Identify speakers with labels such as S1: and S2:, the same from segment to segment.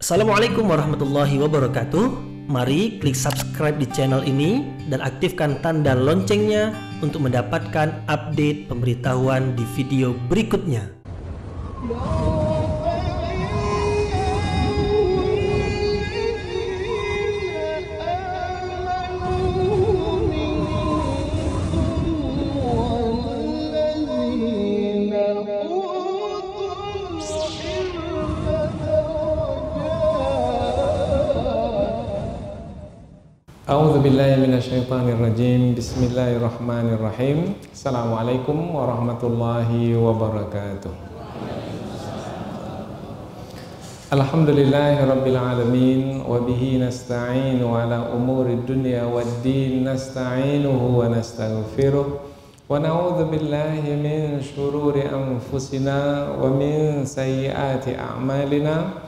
S1: Assalamualaikum warahmatullahi wabarakatuh. Mari klik subscribe di channel ini dan aktifkan tanda loncengnya untuk mendapatkan update pemberitahuan di video berikutnya.
S2: A'udzu billahi minasyaitonir rajim. Bismillahirrahmanirrahim. Assalamualaikum warahmatullahi wabarakatuh. Alhamdulillahirabbil alamin wa bihi nasta'inu ala umurid dunya waddin nasta'inuhu wa nastaghfiruh wa na'udzu billahi min shururi anfusina wa min sayyiati a'malina.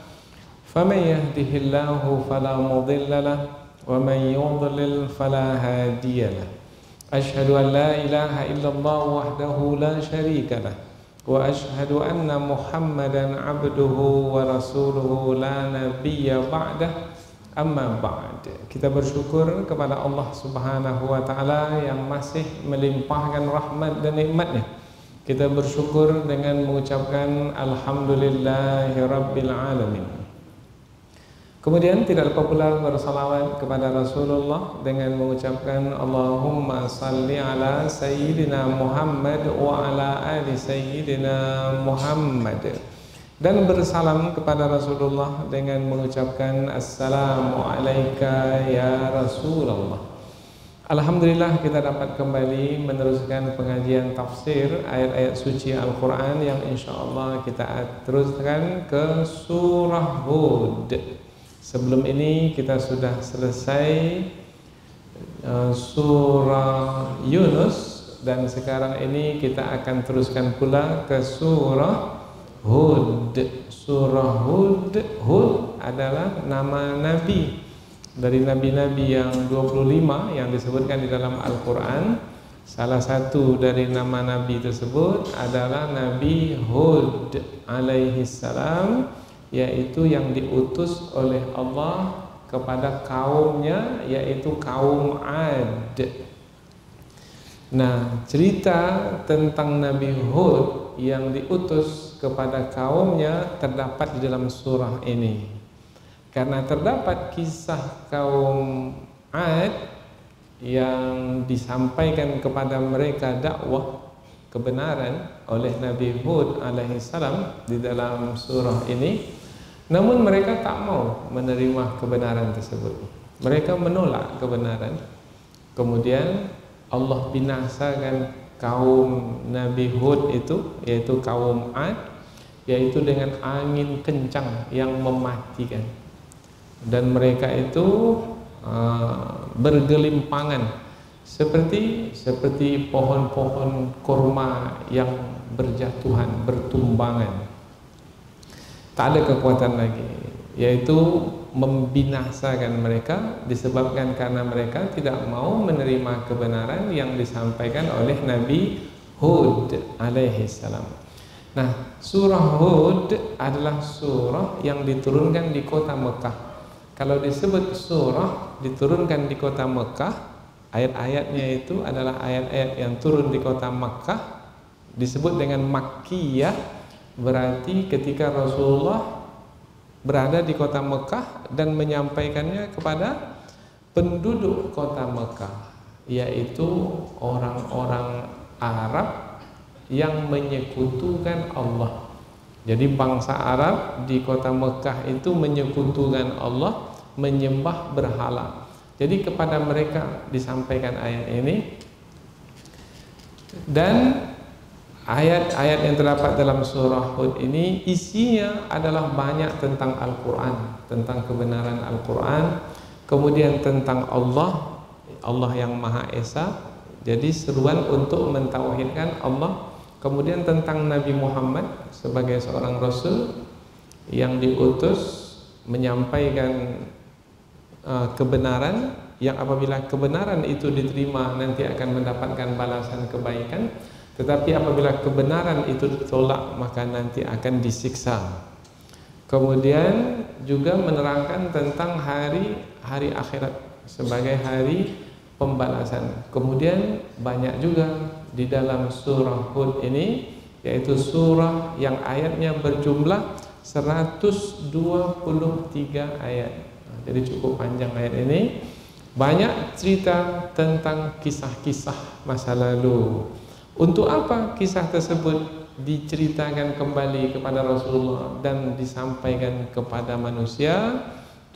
S2: Faman yahdihillahu fala mudilla lahu ومن يضلل فلا هادي له أشهد أن لا إله إلا الله وحده لا شريك له وأشهد أن محمدا عبده ورسوله لا نبي بعده أما بعد. Kita bersyukur kepada Allah Subhanahu wa taala yang masih melimpahkan rahmat dan nikmatnya. Kita bersyukur dengan mengucapkan alhamdulillahirabbil alamin. Kemudian tidak lupa pula bersalawat kepada Rasulullah dengan mengucapkan Allahumma salli ala Sayyidina Muhammad wa ala ali Sayyidina Muhammad, dan bersalam kepada Rasulullah dengan mengucapkan Assalamu alayka ya Rasulullah. Alhamdulillah kita dapat kembali meneruskan pengajian tafsir ayat-ayat suci Al-Quran yang insyaAllah kita teruskan ke surah Hud. Sebelum ini kita sudah selesai surah Yunus, dan sekarang ini kita akan teruskan pula ke surah Hud. Surah Hud, Hud adalah nama nabi dari nabi-nabi yang 25 yang disebutkan di dalam Al-Quran. Salah satu dari nama nabi tersebut adalah Nabi Hud alaihi salam, yaitu yang diutus oleh Allah kepada kaumnya, yaitu kaum Ad. Nah, cerita tentang Nabi Hud yang diutus kepada kaumnya terdapat di dalam surah ini. Karena terdapat kisah kaum Ad yang disampaikan kepada mereka dakwah kebenaran oleh Nabi Hud alaihissalam di dalam surah ini. Namun mereka tak mau menerima kebenaran tersebut. Mereka menolak kebenaran. Kemudian Allah binasakan kaum Nabi Hud itu, yaitu kaum Ad, yaitu dengan angin kencang yang mematikan. Dan mereka itu bergelimpangan seperti pohon-pohon kurma yang berjatuhan, bertumbangan. Tak ada kekuatan lagi, yaitu membinasakan mereka disebabkan karena mereka tidak mau menerima kebenaran yang disampaikan oleh Nabi Hud alaihi salam. Nah, surah Hud adalah surah yang diturunkan di kota Mekah. Kalau disebut surah diturunkan di kota Mekah, ayat-ayatnya itu adalah ayat-ayat yang turun di kota Mekah, disebut dengan Makkiyah. Berarti ketika Rasulullah berada di kota Mekah dan menyampaikannya kepada penduduk kota Mekah, yaitu orang-orang Arab yang menyekutukan Allah. Jadi bangsa Arab di kota Mekah itu menyekutukan Allah, menyembah berhala. Jadi kepada mereka disampaikan ayat ini. Dan ayat-ayat yang terdapat dalam surah Hud ini isinya adalah banyak tentang Al-Quran, tentang kebenaran Al-Quran, kemudian tentang Allah, Allah yang Maha Esa. Jadi seruan untuk mentauhidkan Allah. Kemudian tentang Nabi Muhammad sebagai seorang Rasul yang diutus menyampaikan kebenaran, yang apabila kebenaran itu diterima nanti akan mendapatkan balasan kebaikan. Tetapi apabila kebenaran itu ditolak maka nanti akan disiksa. Kemudian juga menerangkan tentang hari akhirat sebagai hari pembalasan. Kemudian banyak juga di dalam surah Hud ini, yaitu surah yang ayatnya berjumlah 123 ayat. Jadi cukup panjang ayat ini. Banyak cerita tentang kisah-kisah masa lalu. Untuk apa kisah tersebut diceritakan kembali kepada Rasulullah dan disampaikan kepada manusia?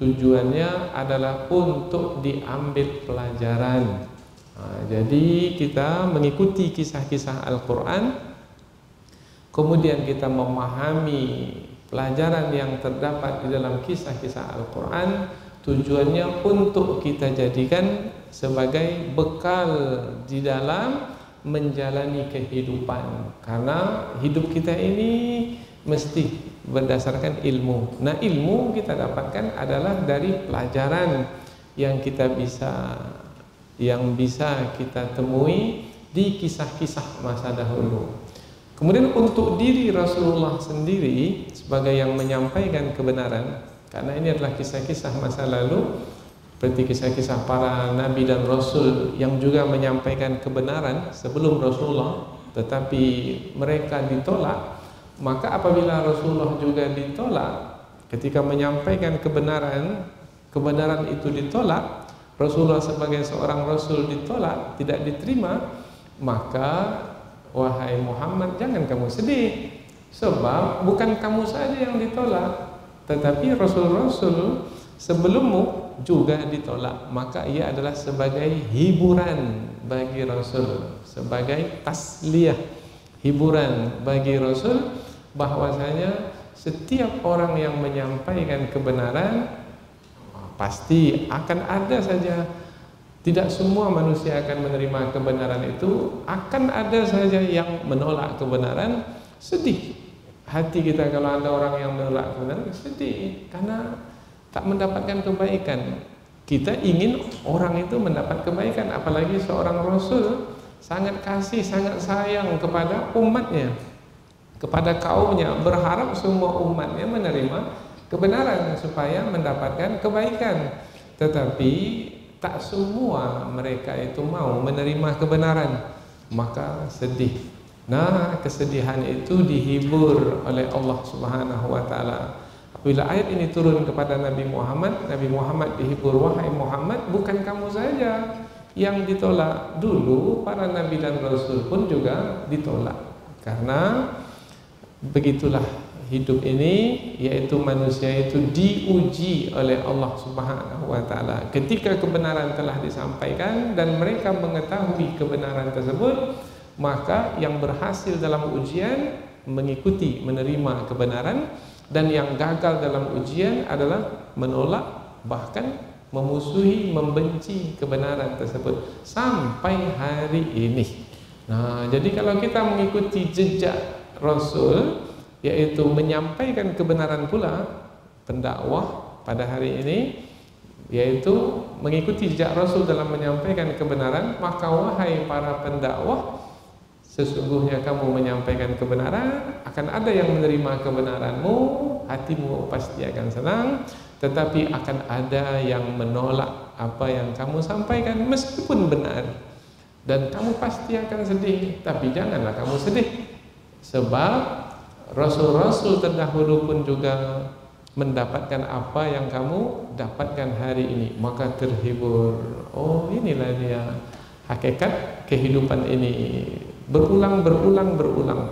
S2: Tujuannya adalah untuk diambil pelajaran. Jadi kita mengikuti kisah-kisah Al-Quran, kemudian kita memahami pelajaran yang terdapat di dalam kisah-kisah Al-Quran. Tujuannya untuk kita jadikan sebagai bekal di dalam menjalani kehidupan, karena hidup kita ini mesti berdasarkan ilmu. Nah, ilmu kita dapatkan adalah dari pelajaran yang bisa kita temui di kisah-kisah masa dahulu. Kemudian untuk diri Rasulullah sendiri sebagai yang menyampaikan kebenaran, karena ini adalah kisah-kisah masa lalu, seperti kisah-kisah para nabi dan rasul yang juga menyampaikan kebenaran sebelum Rasulullah, tetapi mereka ditolak. Maka apabila Rasulullah juga ditolak, ketika menyampaikan kebenaran itu ditolak, Rasulullah sebagai seorang rasul ditolak, tidak diterima, maka wahai Muhammad, jangan kamu sedih, sebab bukan kamu saja yang ditolak, tetapi rasul-rasul sebelummu juga ditolak. Maka ia adalah sebagai hiburan bagi Rasul, sebagai tasliyah, hiburan bagi Rasul, bahwasanya setiap orang yang menyampaikan kebenaran pasti akan ada saja, tidak semua manusia akan menerima kebenaran itu, akan ada saja yang menolak kebenaran. Sedih hati kita kalau ada orang yang menolak kebenaran, sedih karena tak mendapatkan kebaikan. Kita ingin orang itu mendapat kebaikan, apalagi seorang rasul sangat kasih, sangat sayang kepada umatnya, kepada kaumnya, berharap semua umatnya menerima kebenaran supaya mendapatkan kebaikan. Tetapi tak semua mereka itu mau menerima kebenaran, maka sedih. Nah, kesedihan itu dihibur oleh Allah Subhanahu wa taala. Bila ayat ini turun kepada Nabi Muhammad dihibur, wahai Muhammad, bukan kamu saja yang ditolak. Dulu para nabi dan rasul pun juga ditolak. Karena begitulah hidup ini, yaitu manusia itu diuji oleh Allah Subhanahu wa taala. Ketika kebenaran telah disampaikan dan mereka mengetahui kebenaran tersebut, maka yang berhasil dalam ujian mengikuti, menerima kebenaran. Dan yang gagal dalam ujian adalah menolak, bahkan memusuhi, membenci kebenaran tersebut sampai hari ini. Nah, jadi kalau kita mengikuti jejak Rasul, yaitu menyampaikan kebenaran pula, pendakwah pada hari ini, yaitu mengikuti jejak Rasul dalam menyampaikan kebenaran, maka wahai para pendakwah, sesungguhnya kamu menyampaikan kebenaran, akan ada yang menerima kebenaranmu, hatimu pasti akan senang. Tetapi akan ada yang menolak apa yang kamu sampaikan meskipun benar, dan kamu pasti akan sedih. Tapi janganlah kamu sedih, sebab rasul-rasul terdahulu pun juga mendapatkan apa yang kamu dapatkan hari ini, maka terhibur. Oh, inilah dia hakikat kehidupan ini, berulang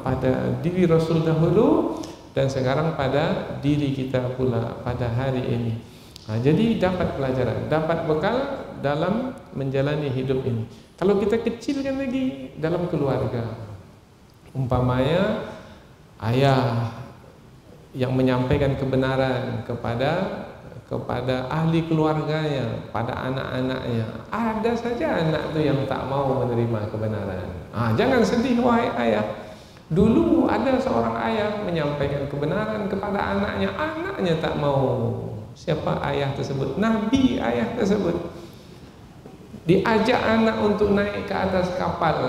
S2: pada diri Rasul dahulu dan sekarang pada diri kita pula pada hari ini. Nah, jadi dapat pelajaran, dapat bekal dalam menjalani hidup ini. Kalau kita kecilkan lagi dalam keluarga, umpamanya ayah yang menyampaikan kebenaran kepada ahli keluarganya, pada anak-anaknya, ada saja anak itu yang tak mau menerima kebenaran. Jangan sedih wahai ayah. Dulu ada seorang ayah menyampaikan kebenaran kepada anaknya, anaknya tak mau. Siapa ayah tersebut? Nabi ayah tersebut. Diajak anak untuk naik ke atas kapal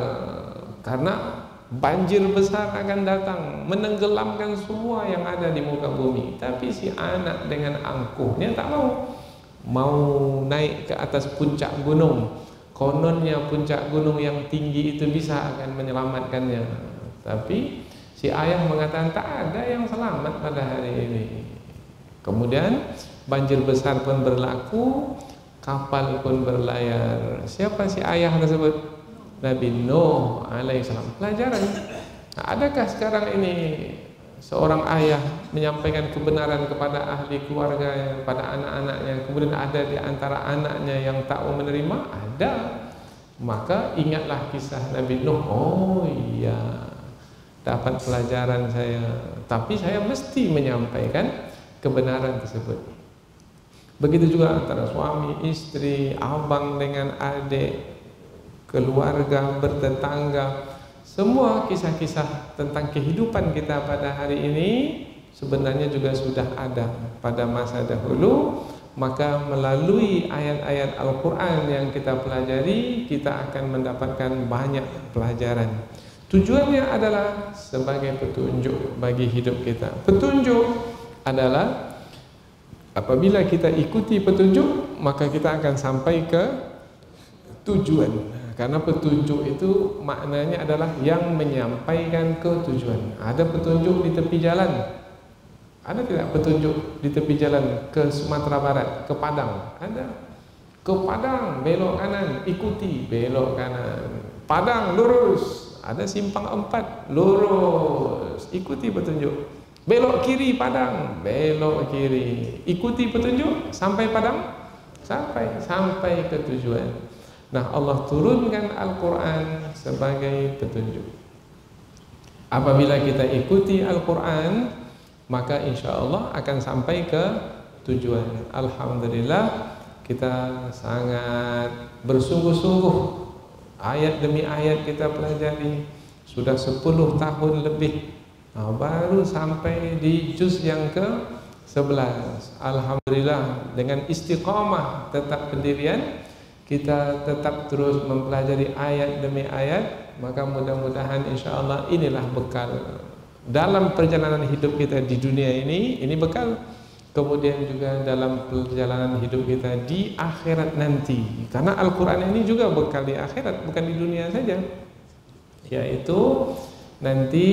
S2: karena banjir besar akan datang menenggelamkan semua yang ada di muka bumi. Tapi si anak dengan angkuhnya tak mau naik ke atas puncak gunung. Kononnya puncak gunung yang tinggi itu bisa akan menyelamatkannya. Tapi si ayah mengatakan tak ada yang selamat pada hari ini. Kemudian banjir besar pun berlaku, kapal pun berlayar. Siapa si ayah tersebut? Nabi Nuh alaihissalam. Pelajaran, adakah sekarang ini seorang ayah menyampaikan kebenaran kepada ahli keluarga, pada anak-anaknya, kemudian ada di antara anaknya yang tak mau menerima? Ada. Maka ingatlah kisah Nabi Nuh. Oh iya, dapat pelajaran saya, tapi saya mesti menyampaikan kebenaran tersebut. Begitu juga antara suami, istri, abang dengan adik, keluarga, bertetangga. Semua kisah-kisah tentang kehidupan kita pada hari ini sebenarnya juga sudah ada pada masa dahulu. Maka melalui ayat-ayat Al-Quran yang kita pelajari, kita akan mendapatkan banyak pelajaran. Tujuannya adalah sebagai petunjuk bagi hidup kita. Petunjuk adalah apabila kita ikuti petunjuk, maka kita akan sampai ke tujuan. Karena petunjuk itu maknanya adalah yang menyampaikan ke tujuan. Ada petunjuk di tepi jalan. Ada tidak petunjuk di tepi jalan ke Sumatera Barat, ke Padang? Ada. Ke Padang, belok kanan, ikuti, belok kanan. Padang, lurus. Ada simpang 4, lurus. Ikuti petunjuk. Belok kiri Padang, belok kiri. Ikuti petunjuk sampai Padang, sampai ke tujuan. Nah, Allah turunkan Al-Quran sebagai petunjuk. Apabila kita ikuti Al-Quran, maka insya Allah akan sampai ke tujuan. Alhamdulillah, kita sangat bersungguh-sungguh. Ayat demi ayat kita pelajari. Sudah 10 tahun lebih. Nah, baru sampai di juz yang ke-11. Alhamdulillah, dengan istiqamah tetap pendirian, kita tetap terus mempelajari ayat demi ayat, maka mudah-mudahan insya Allah inilah bekal dalam perjalanan hidup kita di dunia ini bekal. Kemudian juga dalam perjalanan hidup kita di akhirat nanti, karena Al-Quran ini juga bekal di akhirat, bukan di dunia saja, yaitu nanti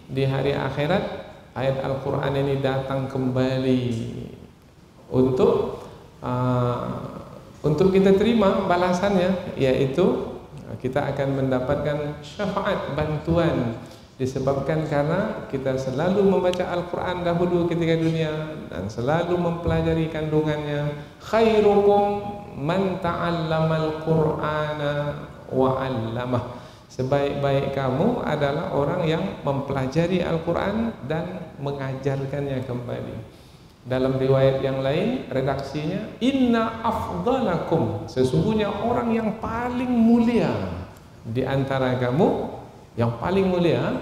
S2: di hari akhirat ayat Al-Quran ini datang kembali untuk kita terima balasannya, yaitu kita akan mendapatkan syafaat, bantuan, disebabkan karena kita selalu membaca Al-Quran dahulu ketika dunia dan selalu mempelajari kandungannya. Khairukum man ta'allamal Qur'ana wa 'allamah. Sebaik-baik kamu adalah orang yang mempelajari Al-Quran dan mengajarkannya kembali. Dalam riwayat yang lain, redaksinya, inna afdalakum, sesungguhnya orang yang paling mulia di antara kamu, yang paling mulia,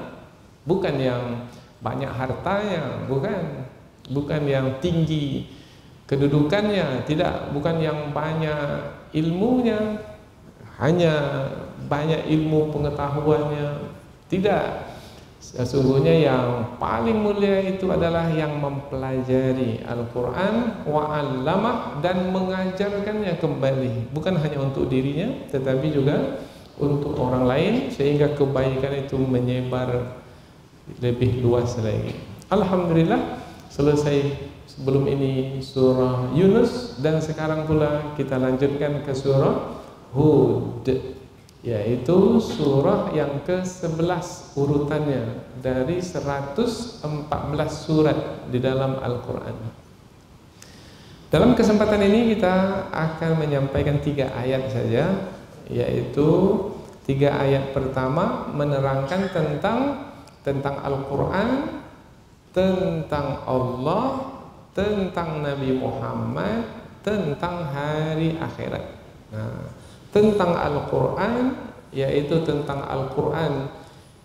S2: bukan yang banyak hartanya, bukan yang tinggi kedudukannya, tidak, bukan yang banyak ilmunya, hanya banyak ilmu pengetahuannya, tidak. Sesungguhnya yang paling mulia itu adalah yang mempelajari Al-Quran wa 'allamah, dan mengajarkannya kembali, bukan hanya untuk dirinya tetapi juga untuk orang lain, sehingga kebaikan itu menyebar lebih luas lagi. Alhamdulillah, selesai sebelum ini surah Yunus, dan sekarang pula kita lanjutkan ke surah Hud, yaitu surah yang ke-11 urutannya dari 114 surat di dalam Al-Quran. Dalam kesempatan ini kita akan menyampaikan 3 ayat saja, yaitu 3 ayat pertama menerangkan tentang Al-Quran, tentang Allah, tentang Nabi Muhammad, tentang hari akhirat. Nah, tentang Al-Quran, yaitu tentang Al-Quran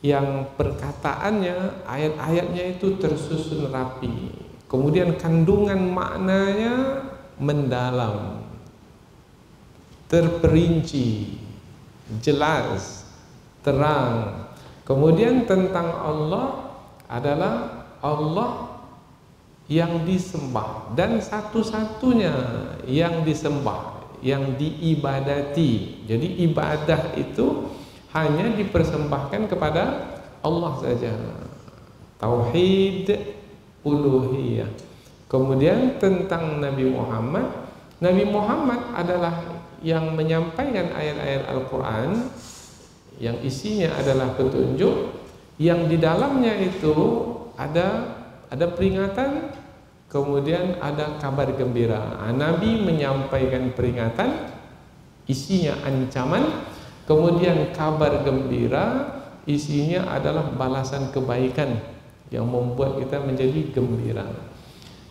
S2: yang perkataannya, ayat-ayatnya itu tersusun rapi, kemudian kandungan maknanya mendalam, terperinci, jelas, terang, Kemudian tentang Allah adalah Allah yang disembah dan satu-satunya yang disembah, yang diibadati. Jadi ibadah itu hanya dipersembahkan kepada Allah saja. Tauhid uluhiyah. Kemudian tentang Nabi Muhammad adalah yang menyampaikan ayat-ayat Al-Quran yang isinya adalah petunjuk, yang di dalamnya itu ada peringatan, kemudian ada kabar gembira. Nabi menyampaikan peringatan, isinya ancaman, kemudian kabar gembira, isinya adalah balasan kebaikan yang membuat kita menjadi gembira.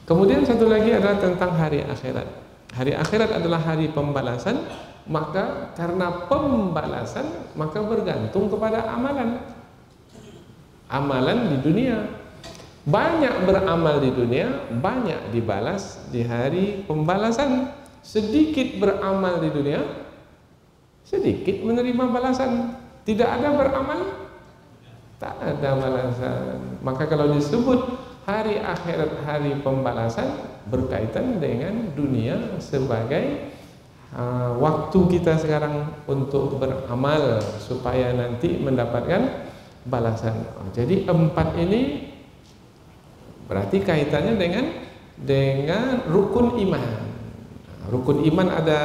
S2: Kemudian satu lagi adalah tentang hari akhirat. Hari akhirat adalah hari pembalasan, maka karena pembalasan maka bergantung kepada amalan. Amalan di dunia, banyak beramal di dunia, banyak dibalas di hari pembalasan. Sedikit beramal di dunia, sedikit menerima balasan. Tidak ada beramal, tak ada balasan. Maka kalau disebut hari akhirat, hari pembalasan, berkaitan dengan dunia sebagai waktu kita sekarang untuk beramal supaya nanti mendapatkan balasan. Jadi 4 ini berarti kaitannya dengan rukun iman. Rukun iman ada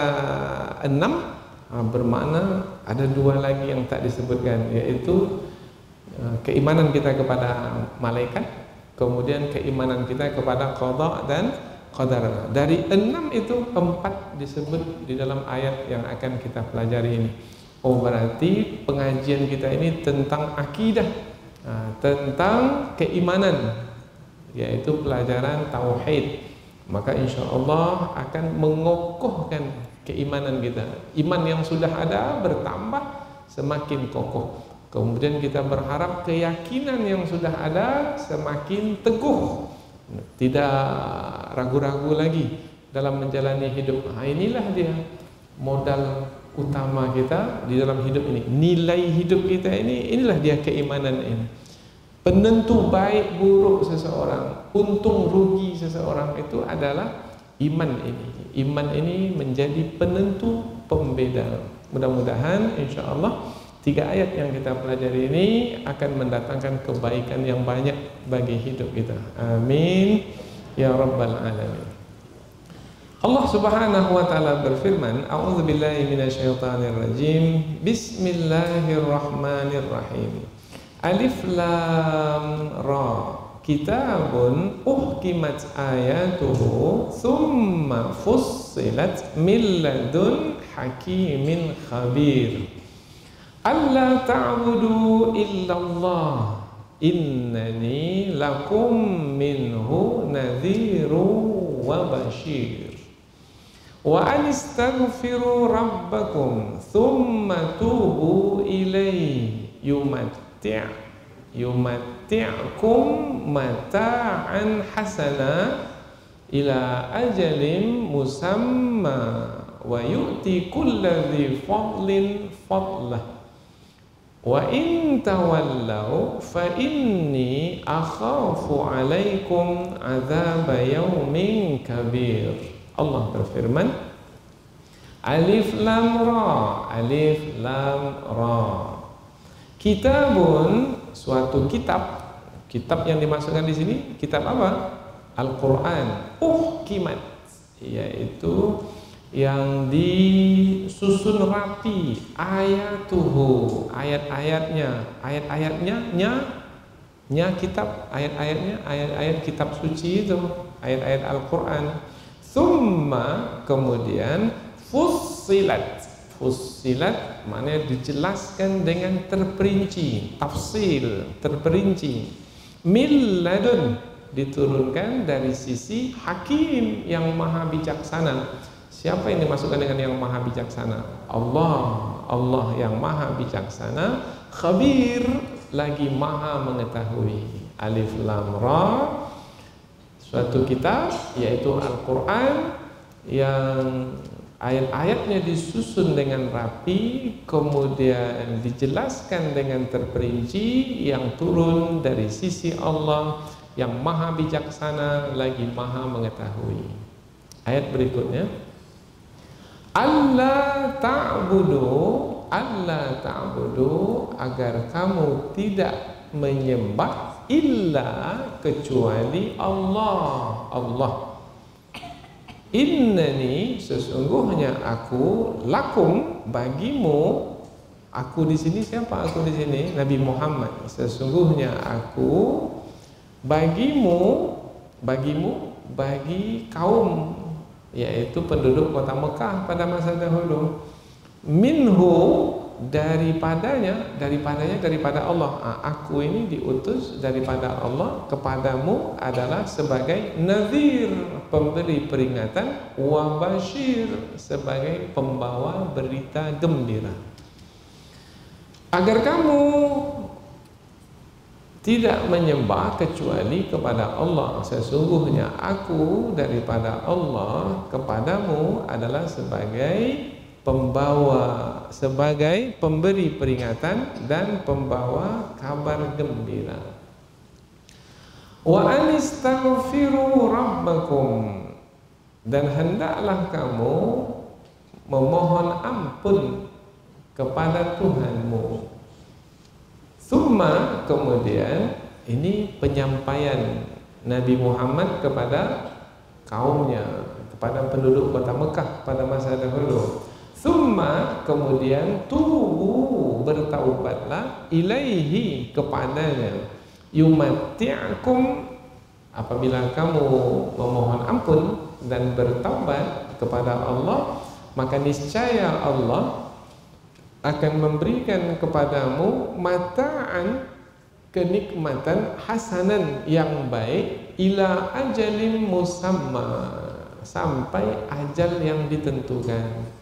S2: 6, bermakna ada 2 lagi yang tak disebutkan, yaitu keimanan kita kepada malaikat, kemudian keimanan kita kepada qada dan qadar. Dari 6 itu 4 disebut di dalam ayat yang akan kita pelajari ini. Oh, berarti pengajian kita ini tentang akidah, tentang keimanan, yaitu pelajaran tauhid. Maka insya Allah akan mengokohkan keimanan kita. Iman yang sudah ada bertambah semakin kokoh. Kemudian kita berharap keyakinan yang sudah ada semakin teguh, tidak ragu-ragu lagi dalam menjalani hidup. Inilah dia modal utama kita di dalam hidup ini. Nilai hidup kita ini, inilah dia keimanan ini. Penentu baik buruk seseorang, untung rugi seseorang itu adalah iman ini. Iman ini menjadi penentu pembeda. Mudah-mudahan insya Allah 3 ayat yang kita pelajari ini akan mendatangkan kebaikan yang banyak bagi hidup kita. Amin ya rabbal alamin. Allah Subhanahu wa taala berfirman, A'udzubillahi minasyaitonirrajim. Bismillahirrahmanirrahim. Alif lam ra. Kitabun uhkimat ayatuhu thumma fussilat min ladun hakimin khabir. Alla ta'budu illallah innani lakum minhu nadhiru wa bashir. Wa anistaghfiru rabbakum thumma tubu ilayhi yumatti'kum mata'an hasana ila ajalin musamma wa yu'ti kulli dhi fadlin fadlah. Wa in tawallaw fa inni akhafu alaikum adzaba yaumin kabir. Allah berfirman, Alif lam ra, alif lam ra. Kitabun, suatu kitab. Kitab yang dimasukkan di sini kitab apa? Al-Qur'an. Uhkimat, yaitu yang disusun rapi, ayatuhu, ayat-ayatnya, kitab, ayat-ayat kitab suci itu, ayat-ayat Al-Quran. Thumma, kemudian fussilat maknanya dijelaskan dengan terperinci, tafsil, terperinci. Min ladun, diturunkan dari sisi hakim yang maha bijaksana. Siapa yang dimasukkan dengan yang maha bijaksana? Allah yang maha bijaksana, khabir, lagi maha mengetahui. Alif lam ra, suatu kitab yaitu Al-Quran yang ayat-ayatnya disusun dengan rapi, kemudian dijelaskan dengan terperinci, yang turun dari sisi Allah yang maha bijaksana lagi maha mengetahui. Ayat berikutnya, Allah ta'budu agar kamu tidak menyembah illa kecuali Allah. Innani sesungguhnya aku lakum bagimu. Aku di sini siapa? Aku di sini Nabi Muhammad. Sesungguhnya aku bagimu bagi kaum, yaitu penduduk kota Mekah pada masa dahulu, minhu daripada Allah. Aku ini diutus daripada Allah kepadamu adalah sebagai nadhir, pemberi peringatan, wa bashir, sebagai pembawa berita gembira, agar kamu tidak menyembah kecuali kepada Allah. Sesungguhnya aku daripada Allah kepadamu adalah sebagai pembawa, sebagai pemberi peringatan dan pembawa kabar gembira. Wa anistaghfiru rabbakum, dan hendaklah kamu memohon ampun kepada Tuhanmu. Summa, kemudian ini penyampaian Nabi Muhammad kepada kaumnya, kepada penduduk kota Mekah pada masa dahulu. Summa, kemudian tubu, bertaubatlah, ilaihi, kepadanya, yumati'akum, apabila kamu memohon ampun dan bertaubat kepada Allah, maka niscaya Allah akan memberikan kepadamu mata'an, kenikmatan, hasanan, yang baik, ila ajalin musamma, sampai ajal yang ditentukan.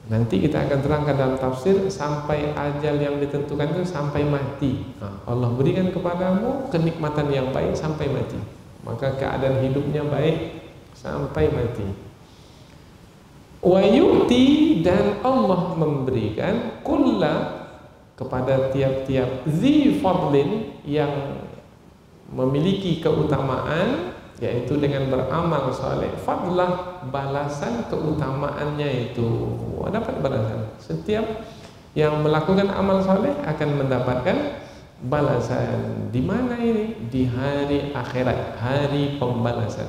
S2: Nanti kita akan terangkan dalam tafsir, sampai ajal yang ditentukan itu sampai mati. Allah berikan kepadamu kenikmatan yang baik sampai mati, maka keadaan hidupnya baik sampai mati. Wa yu'ti, dan Allah memberikan kulla, kepada tiap-tiap zi fadlin, yang memiliki keutamaan, yaitu dengan beramal saleh, fadlah, balasan keutamaannya itu. Dapat balasan. Setiap yang melakukan amal saleh akan mendapatkan balasan. Di mana ini? Di hari akhirat, hari pembalasan.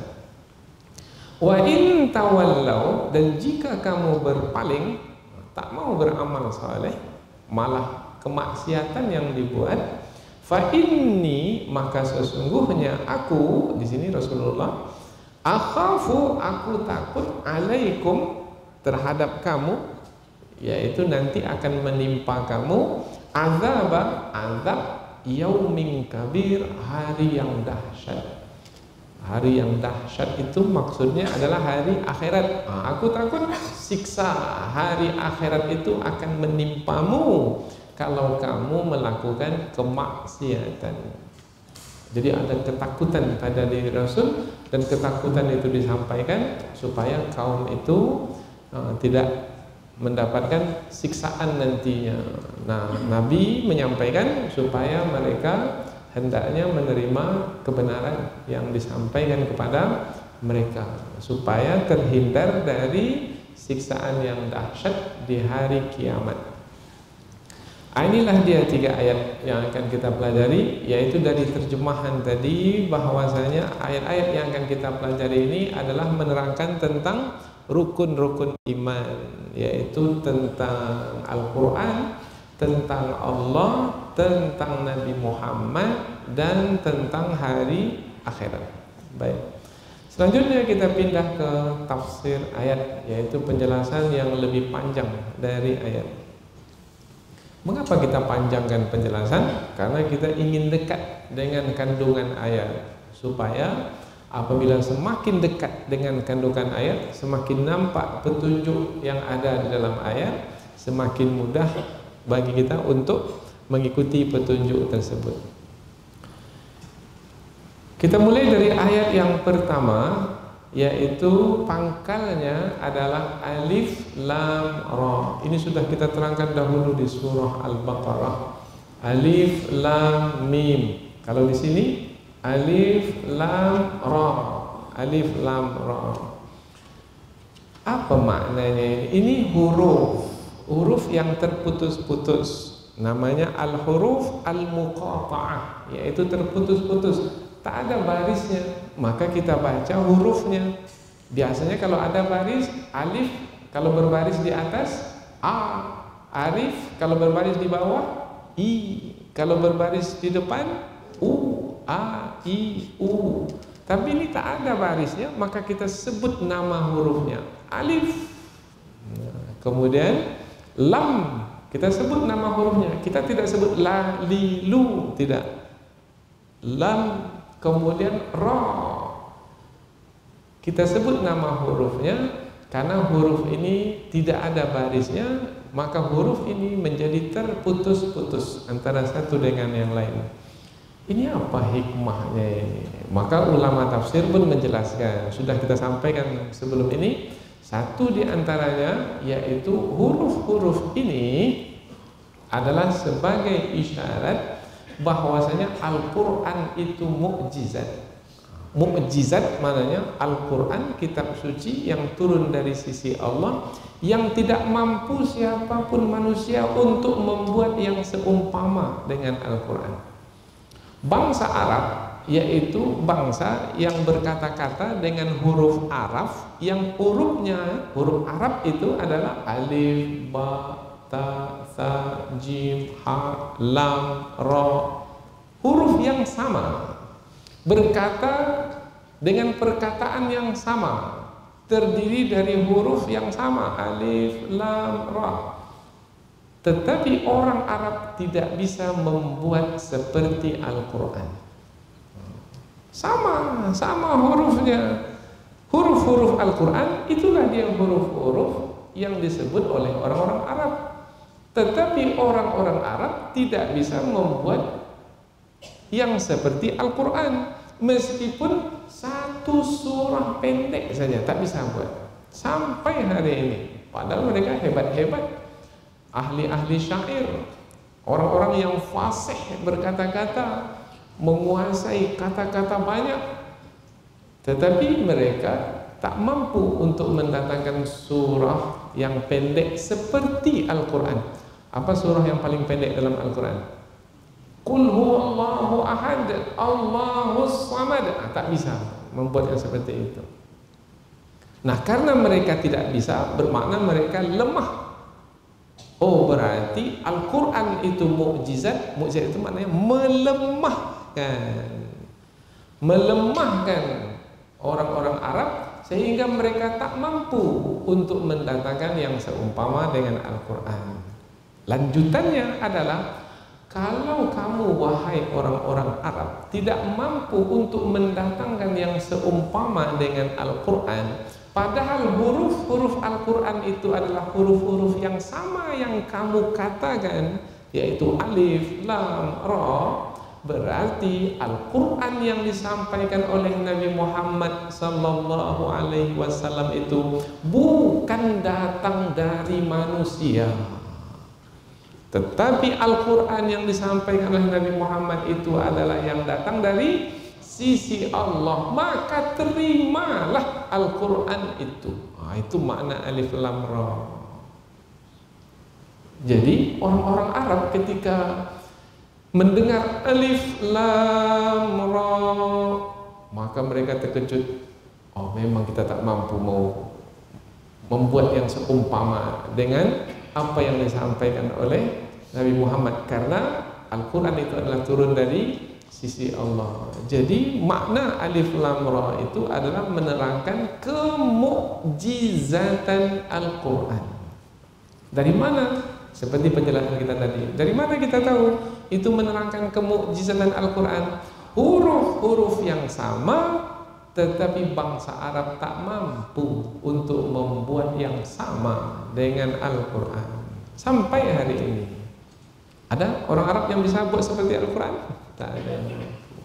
S2: Wa in tawallau, dan jika kamu berpaling, tak mau beramal saleh, malah kemaksiatan yang dibuat, fa inni, maka sesungguhnya aku, di sini Rasulullah, akhafu, aku takut, alaikum, terhadap kamu, yaitu nanti akan menimpa kamu, azab yaumin kabir, hari yang dahsyat. Hari yang dahsyat itu maksudnya adalah hari akhirat. Aku takut siksa hari akhirat itu akan menimpamu kalau kamu melakukan kemaksiatan. Jadi ada ketakutan pada diri Rasul, dan ketakutan itu disampaikan supaya kaum itu tidak mendapatkan siksaan nantinya. Nah, Nabi menyampaikan supaya mereka hendaknya menerima kebenaran yang disampaikan kepada mereka, supaya terhindar dari siksaan yang dahsyat di hari kiamat. Inilah dia 3 ayat yang akan kita pelajari, yaitu dari terjemahan tadi, bahwasanya ayat-ayat yang akan kita pelajari ini adalah menerangkan tentang rukun-rukun iman, yaitu tentang Al-Quran, tentang Allah, tentang Nabi Muhammad, dan tentang hari akhirat. Baik. Selanjutnya kita pindah ke tafsir ayat, yaitu penjelasan yang lebih panjang dari ayat. Mengapa kita panjangkan penjelasan? Karena kita ingin dekat dengan kandungan ayat, supaya apabila semakin dekat dengan kandungan ayat, semakin nampak petunjuk yang ada di dalam ayat, semakin mudah bagi kita untuk mengikuti petunjuk tersebut. Kita mulai dari ayat yang pertama, yaitu pangkalnya adalah alif lam ra. Ini sudah kita terangkan dahulu di surah Al-Baqarah. Alif lam mim. Kalau di sini alif lam ra. Alif lam ra. Apa maknanya? Ini huruf yang terputus-putus. Namanya al-huruf al-muqata'ah, yaitu terputus-putus, tak ada barisnya, maka kita baca hurufnya. Biasanya kalau ada baris, alif kalau berbaris di atas a, alif kalau berbaris di bawah i, kalau berbaris di depan u, a, i, u. Tapi ini tak ada barisnya, maka kita sebut nama hurufnya alif. Kemudian lam, kita sebut nama hurufnya. Kita tidak sebut la, li, lu, tidak. Lam, kemudian ra. Kita sebut nama hurufnya karena huruf ini tidak ada barisnya, maka huruf ini menjadi terputus-putus antara satu dengan yang lain. Ini apa hikmahnya ini? Maka ulama tafsir pun menjelaskan, sudah kita sampaikan sebelum ini. Satu di antaranya yaitu huruf-huruf ini adalah sebagai isyarat bahwasanya Al-Quran itu mukjizat. Mukjizat maknanya Al-Quran, kitab suci yang turun dari sisi Allah, yang tidak mampu siapapun manusia untuk membuat yang seumpama dengan Al-Quran. Bangsa Arab yaitu bangsa yang berkata-kata dengan huruf Arab, yang hurufnya, huruf Arab itu adalah alif, ba, ta, sa, jim, ha, lam, ra. Huruf yang sama, berkata dengan perkataan yang sama, terdiri dari huruf yang sama, alif, lam, ra. Tetapi orang Arab tidak bisa membuat seperti Al-Quran. Sama hurufnya. Huruf-huruf Al-Quran itulah dia huruf-huruf yang disebut oleh orang-orang Arab. Tetapi orang-orang Arab tidak bisa membuat yang seperti Al-Quran, meskipun satu surah pendek saja tak bisa buat sampai hari ini. Padahal mereka hebat-hebat, ahli-ahli syair, orang-orang yang fasih berkata-kata, menguasai kata-kata banyak, tetapi mereka tak mampu untuk mendatangkan surah yang pendek seperti Al-Quran. Apa surah yang paling pendek dalam Al-Quran? Qul huwallahu ahad, Allahus samad. Tak bisa membuat yang seperti itu. Nah, karena mereka tidak bisa, bermakna mereka lemah. Oh, berarti Al-Quran itu mukjizat. Mukjizat itu maknanya melemahkan orang-orang Arab, sehingga mereka tak mampu untuk mendatangkan yang seumpama dengan Al-Quran. Lanjutannya adalah, kalau kamu wahai orang-orang Arab tidak mampu untuk mendatangkan yang seumpama dengan Al-Quran, padahal huruf-huruf Al-Quran itu adalah huruf-huruf yang sama yang kamu katakan, yaitu alif, lam, ra, berarti Al-Quran yang disampaikan oleh Nabi Muhammad sallallahu alaihi wasallam itu bukan datang dari manusia, tetapi Al-Quran yang disampaikan oleh Nabi Muhammad itu adalah yang datang dari sisi Allah. Maka terimalah Al-Quran itu. Itu makna alif lam ra. Jadi orang-orang Arab ketika mendengar alif lam ra, maka mereka terkejut. Oh, memang kita tak mampu mau membuat yang seumpama dengan apa yang disampaikan oleh Nabi Muhammad, karena Al-Quran itu adalah turun dari sisi Allah. Jadi makna alif lam ra itu adalah menerangkan kemukjizatan Al-Quran. Dari mana? Seperti penjelasan kita tadi. Dari mana kita tahu itu menerangkan kemukjizatan Al-Quran? Huruf-huruf yang sama, tetapi bangsa Arab tak mampu untuk membuat yang sama dengan Al-Quran. Sampai hari ini ada orang Arab yang bisa buat seperti Al-Quran? Tak ada yang mampu.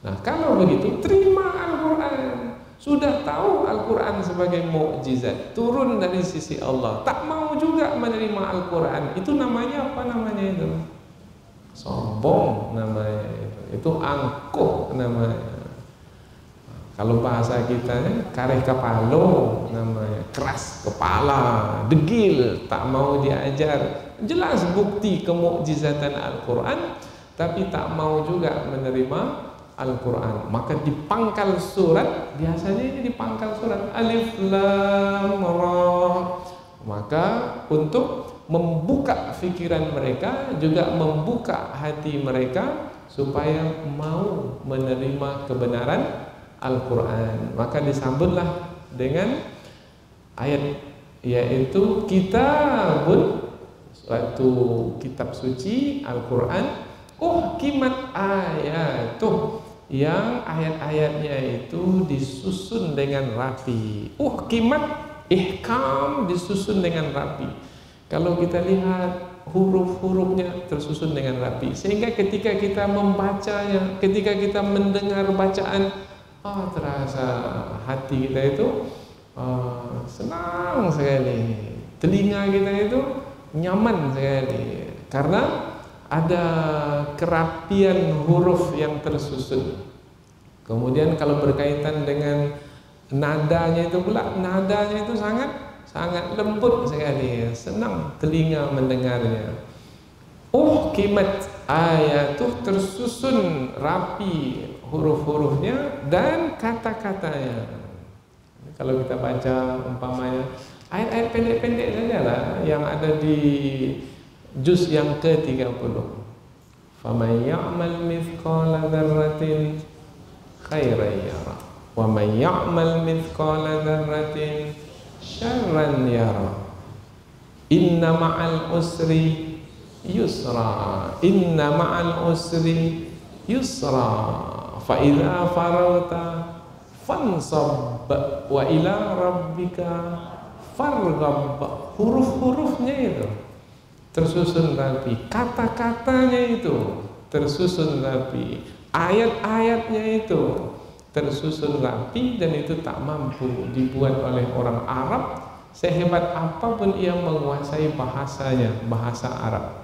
S2: Nah, kalau begitu terima Al-Quran. sudah tahu Al-Quran sebagai mukjizat turun dari sisi Allah, tak mau juga menerima Al-Quran, itu namanya apa namanya itu? Sombong namanya itu angkuh namanya. Kalau bahasa kita kareh kepalo namanya, keras kepala, degil, tak mau diajar. Jelas bukti kemukjizatan Al-Quran, tapi tak mau juga menerima Al-Quran. Maka di pangkal surat, biasanya ini di pangkal surat Alif Lam Ra. Maka untuk membuka pikiran mereka, juga membuka hati mereka supaya mau menerima kebenaran Al-Quran, maka disambutlah dengan ayat, yaitu kitabun, suatu kitab suci Al-Quran, kimat ayatuh, yang ayat-ayatnya itu disusun dengan rapi. Kimat, ihkam, disusun dengan rapi. Kalau kita lihat huruf-hurufnya tersusun dengan rapi, sehingga ketika kita membacanya, ketika kita mendengar bacaan, terasa hati kita itu senang sekali, telinga kita itu nyaman sekali, karena ada kerapian huruf yang tersusun. Kemudian kalau berkaitan dengan nadanya itu pula, nadanya itu sangat lembut sekali, senang telinga mendengarnya. Kimat ayatuh, tersusun rapi huruf-hurufnya dan kata-katanya. Kalau kita baca umpamanya ayat-ayat pendek-pendek saja lah yang ada di juz yang ke-30. Faman ya'mal mithqala dzarratin khairan yara wa man ya'mal mithqala dzarratin syarran yara. Inna ma'al usri yusra, inna ma'al usri yusra, fa idza faragta fansab wa ila rabbika farghab. Huruf-hurufnya itu tersusun rapi, kata-katanya itu tersusun rapi, ayat-ayatnya itu tersusun rapi, dan itu tak mampu dibuat oleh orang Arab sehebat apapun ia menguasai bahasanya, bahasa Arab.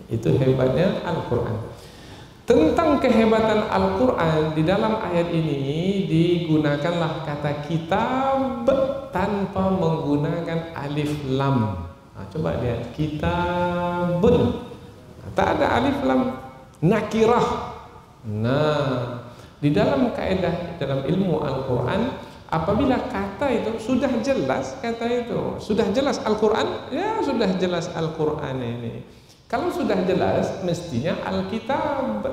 S2: Itu hebatnya Al-Quran. Tentang kehebatan Al-Quran, di dalam ayat ini digunakanlah kata kitab tanpa menggunakan alif lam. Coba lihat, kitabun, tak ada alif lam, nakirah. Di dalam kaidah, dalam ilmu Al-Quran, apabila kata itu sudah jelas, kata itu sudah jelas Al-Quran, ya sudah jelas Al-Quran ini. Kalau sudah jelas, mestinya Alkitab,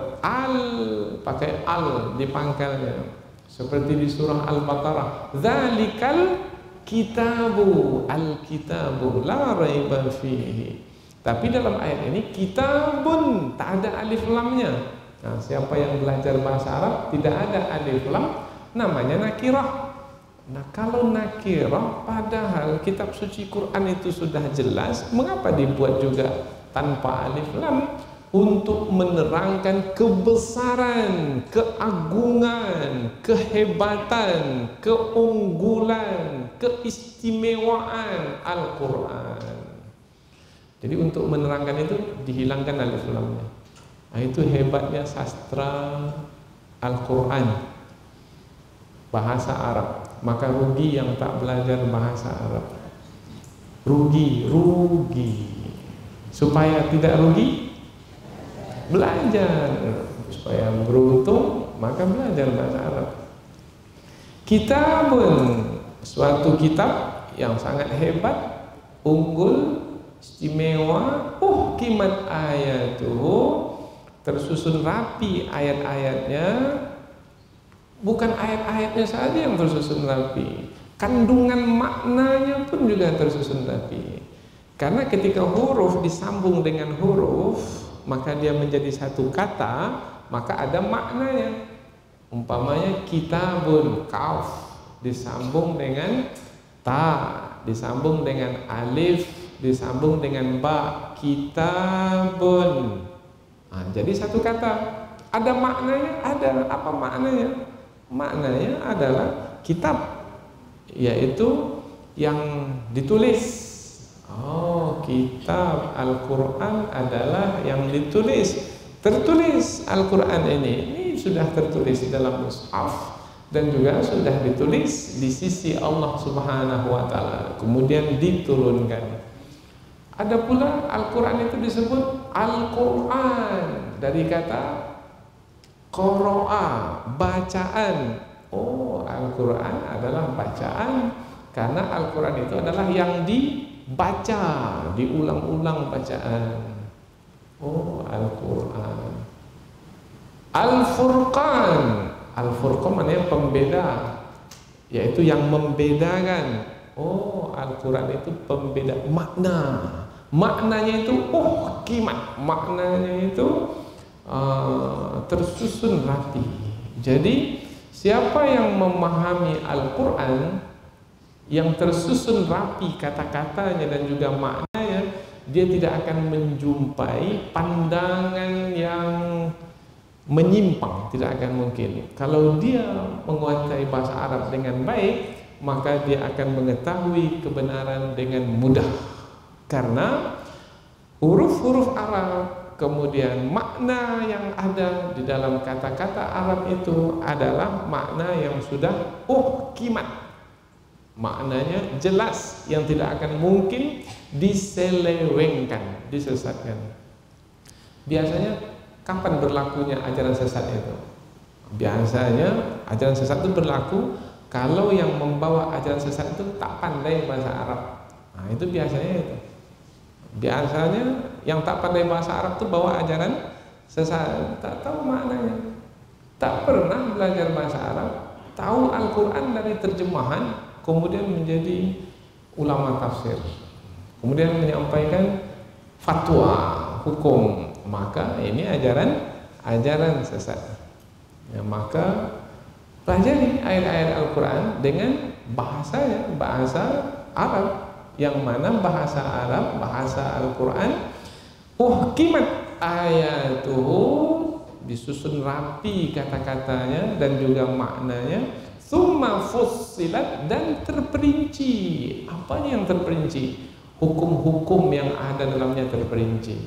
S2: pakai al di pangkalnya, seperti di surah Al-Baqarah, dzalikal kitabu, Alkitabu la raiba fihi. Tapi dalam ayat ini kitabun, tak ada alif lamnya. Siapa yang belajar bahasa Arab tidak ada alif lam, namanya nakirah. Kalau nakirah, padahal kitab suci Quran itu sudah jelas, mengapa dibuat juga tanpa alif lam? Untuk menerangkan kebesaran, keagungan, kehebatan, keunggulan, keistimewaan Al-Quran. Jadi untuk menerangkan itu dihilangkan alif lamnya. Itu hebatnya sastra Al-Quran, bahasa Arab. Maka rugi yang tak belajar bahasa Arab. Rugi. Supaya tidak rugi, belajar. Supaya beruntung, maka belajar bahasa Arab. Kitabun, suatu kitab yang sangat hebat, unggul, istimewa. Kimat ayatuh, tersusun rapi ayat-ayatnya. Bukan ayat-ayatnya saja yang tersusun rapi, kandungan maknanya pun juga tersusun rapi. Karena ketika huruf disambung dengan huruf, maka dia menjadi satu kata, maka ada maknanya. Umpamanya kitabun, kaf disambung dengan ta, disambung dengan alif, disambung dengan ba, kitabun. Jadi satu kata. Ada maknanya? Ada. Apa maknanya? Maknanya adalah kitab, yaitu yang ditulis. Oh, kitab Al-Quran adalah yang ditulis, tertulis. Al-Quran ini sudah tertulis di dalam mushaf dan juga sudah ditulis di sisi Allah Subhanahu wa Ta'ala, kemudian diturunkan. Ada pula Al-Quran itu disebut Al-Quran dari kata qara'a, bacaan. Oh, Al-Quran adalah bacaan karena Al-Quran itu adalah yang dibaca, diulang-ulang bacaan. Oh, Al-Quran. Al-Furqan. Al-Furqan maknanya pembeda, yaitu yang membedakan. Oh, Al-Quran itu pembeda makna. Maknanya itu kimat. Maknanya itu tersusun rapi. Jadi siapa yang memahami Al-Quran yang tersusun rapi kata-katanya dan juga maknanya, dia tidak akan menjumpai pandangan yang menyimpang, tidak akan mungkin. Kalau dia menguasai bahasa Arab dengan baik, maka dia akan mengetahui kebenaran dengan mudah, karena huruf-huruf Arab, kemudian makna yang ada di dalam kata-kata Arab itu adalah makna yang sudah kimat. Maknanya jelas, yang tidak akan mungkin diselewengkan, disesatkan. Biasanya kapan berlakunya ajaran sesat itu? Biasanya ajaran sesat itu berlaku kalau yang membawa ajaran sesat itu tak pandai bahasa Arab. Nah, itu biasanya itu. Biasanya yang tak pandai bahasa Arab itu bawa ajaran sesat, tak tahu maknanya, tak pernah belajar bahasa Arab, tahu Al-Quran dari terjemahan, kemudian menjadi ulama tafsir, kemudian menyampaikan fatwa hukum, maka ini ajaran sesat. Ya, maka pelajari ayat-ayat Al-Quran dengan bahasanya, bahasa Arab, yang mana bahasa Arab, bahasa Al-Quran uhkimat ayatuhu, disusun rapi kata-katanya dan juga maknanya. Tsumma fussilat, dan terperinci. Apanya yang terperinci? Hukum-hukum yang ada dalamnya terperinci.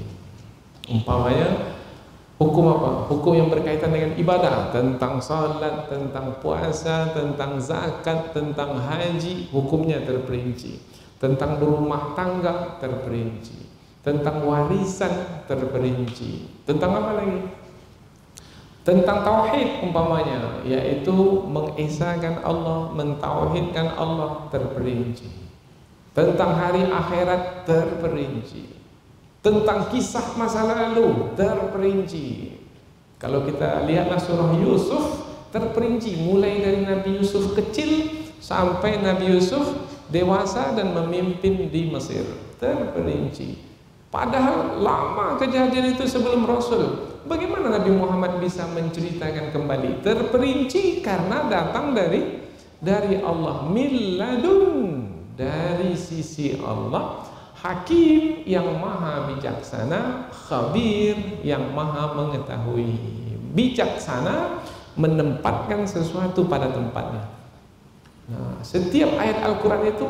S2: Umpamanya hukum apa? Hukum yang berkaitan dengan ibadah, tentang salat, tentang puasa, tentang zakat, tentang haji, hukumnya terperinci. Tentang berumah tangga terperinci. Tentang warisan terperinci. Tentang apa lagi? Tentang tauhid umpamanya, yaitu mengesahkan Allah, mentauhidkan Allah, terperinci. Tentang hari akhirat terperinci. Tentang kisah masa lalu terperinci. Kalau kita lihatlah surah Yusuf, terperinci mulai dari Nabi Yusuf kecil sampai Nabi Yusuf dewasa dan memimpin di Mesir, terperinci. Padahal lama kejadian itu sebelum Rasul. Bagaimana Nabi Muhammad bisa menceritakan kembali? Terperinci karena datang dari Allah, milladun, dari sisi Allah, Hakim yang maha bijaksana, Khabir yang maha mengetahui. Bijaksana menempatkan sesuatu pada tempatnya. Nah, setiap ayat Al-Quran itu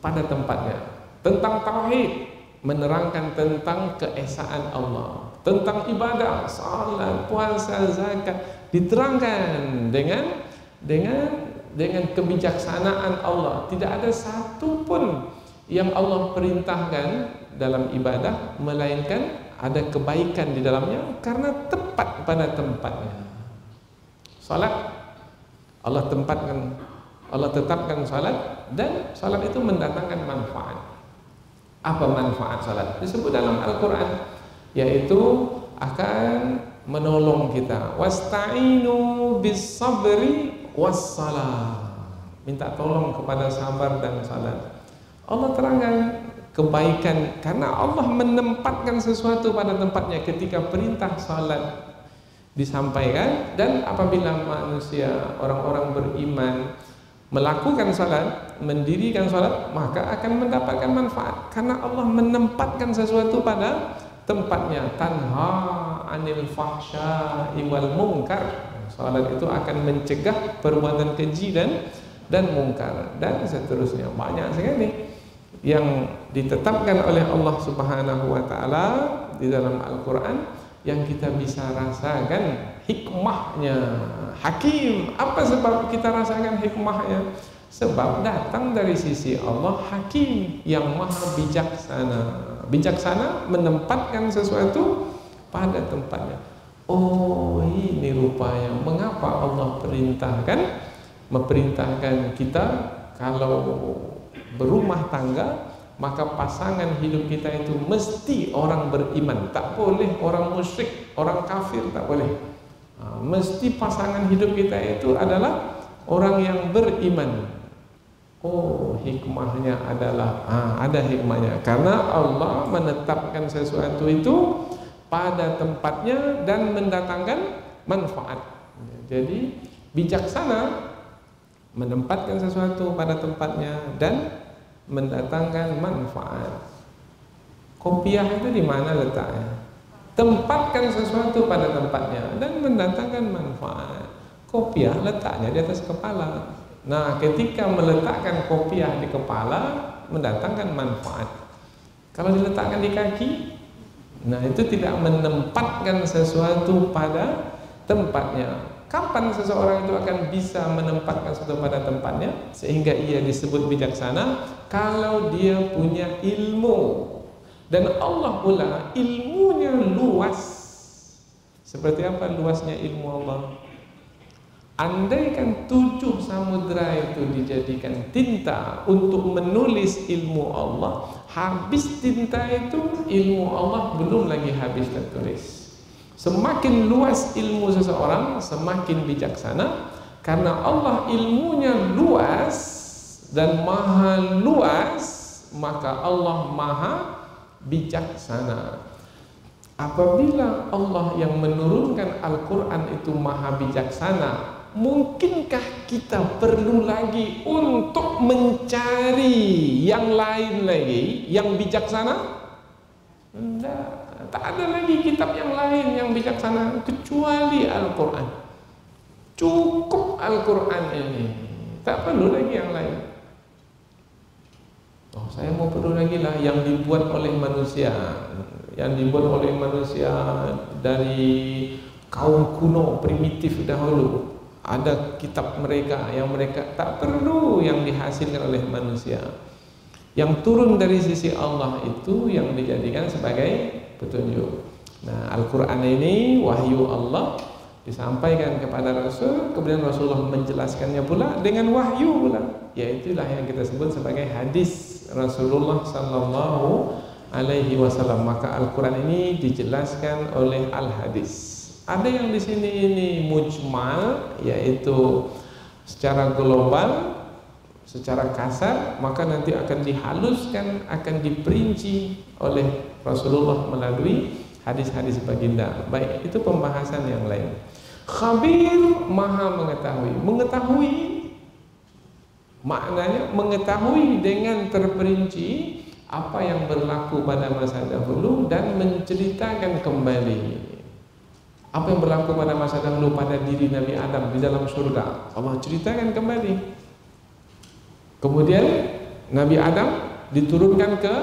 S2: pada tempatnya. Tentang tauhid, menerangkan tentang keesaan Allah. Tentang ibadah, salat, puasa, zakat, diterangkan dengan kebijaksanaan Allah. Tidak ada satu pun yang Allah perintahkan dalam ibadah melainkan ada kebaikan di dalamnya karena tepat pada tempatnya. Salat, Allah tetapkan salat, dan salat itu mendatangkan manfaat. Apa manfaat salat? Disebut dalam Al-Quran, yaitu akan menolong kita. Wasta'inu bis sabri was salah. Minta tolong kepada sabar dan salat. Allah terangkan kebaikan karena Allah menempatkan sesuatu pada tempatnya ketika perintah salat disampaikan, dan apabila manusia, orang-orang beriman melakukan salat, mendirikan salat, maka akan mendapatkan manfaat karena Allah menempatkan sesuatu pada tempatnya. Tanha 'anil fahsya'i wal munkar. Salat itu akan mencegah perbuatan keji dan dan mungkar dan seterusnya. Banyak sekali yang ditetapkan oleh Allah Subhanahu wa taala di dalam Al-Qur'an yang kita bisa rasakan hikmahnya. Hakim, apa sebab kita rasakan hikmahnya? Sebab datang dari sisi Allah, Hakim yang maha bijaksana. Bijaksana menempatkan sesuatu pada tempatnya. Oh, ini rupanya mengapa Allah memerintahkan kita kalau berumah tangga, maka pasangan hidup kita itu mesti orang beriman, tak boleh orang musyrik, orang kafir, tak boleh. Mesti pasangan hidup kita itu adalah orang yang beriman. Oh, hikmahnya adalah ada hikmahnya karena Allah menetapkan sesuatu itu pada tempatnya dan mendatangkan manfaat. Jadi bijaksana menempatkan sesuatu pada tempatnya dan mendatangkan manfaat. Kopiah itu di mana letaknya? Tempatkan sesuatu pada tempatnya dan mendatangkan manfaat. Kopiah letaknya di atas kepala. Nah, ketika meletakkan kopiah di kepala mendatangkan manfaat. Kalau diletakkan di kaki, nah itu tidak menempatkan sesuatu pada tempatnya. Kapan seseorang itu akan bisa menempatkan sesuatu pada tempatnya sehingga ia disebut bijaksana? Kalau dia punya ilmu. Dan Allah pula ilmunya luas. Seperti apa luasnya ilmu Allah? Andaikan 7 samudra itu dijadikan tinta untuk menulis ilmu Allah, habis tinta itu ilmu Allah belum lagi habis tertulis. Semakin luas ilmu seseorang, semakin bijaksana, karena Allah ilmunya luas dan maha luas, maka Allah maha bijaksana. Apabila Allah yang menurunkan Al-Quran itu maha bijaksana, mungkinkah kita perlu lagi untuk mencari yang lain lagi yang bijaksana? Tidak, tak ada lagi kitab yang lain yang bijaksana kecuali Al-Quran. Cukup Al-Quran ini, tak perlu lagi yang lain. Oh, saya mau perlu lagi lah yang dibuat oleh manusia, yang dibuat oleh manusia dari kaum kuno primitif dahulu. Ada kitab mereka yang mereka tak perlu yang dihasilkan oleh manusia. Yang turun dari sisi Allah itu yang dijadikan sebagai petunjuk. Nah, Al-Quran ini wahyu Allah disampaikan kepada Rasul, kemudian Rasulullah menjelaskannya pula dengan wahyu pula. Yaitulah yang kita sebut sebagai hadis Rasulullah sallallahu alaihi wasallam. Maka Al-Quran ini dijelaskan oleh Al-Hadis. Ada yang di sini ini mujmal, yaitu secara global, secara kasar, maka nanti akan dihaluskan, akan diperinci oleh Rasulullah melalui hadis-hadis baginda. Baik, itu pembahasan yang lain. Khabir, maha mengetahui. Mengetahui maknanya mengetahui dengan terperinci apa yang berlaku pada masa dahulu dan menceritakan kembali apa yang berlaku pada masa dahulu pada diri Nabi Adam di dalam surga. Allah ceritakan kembali. Kemudian Nabi Adam diturunkan ke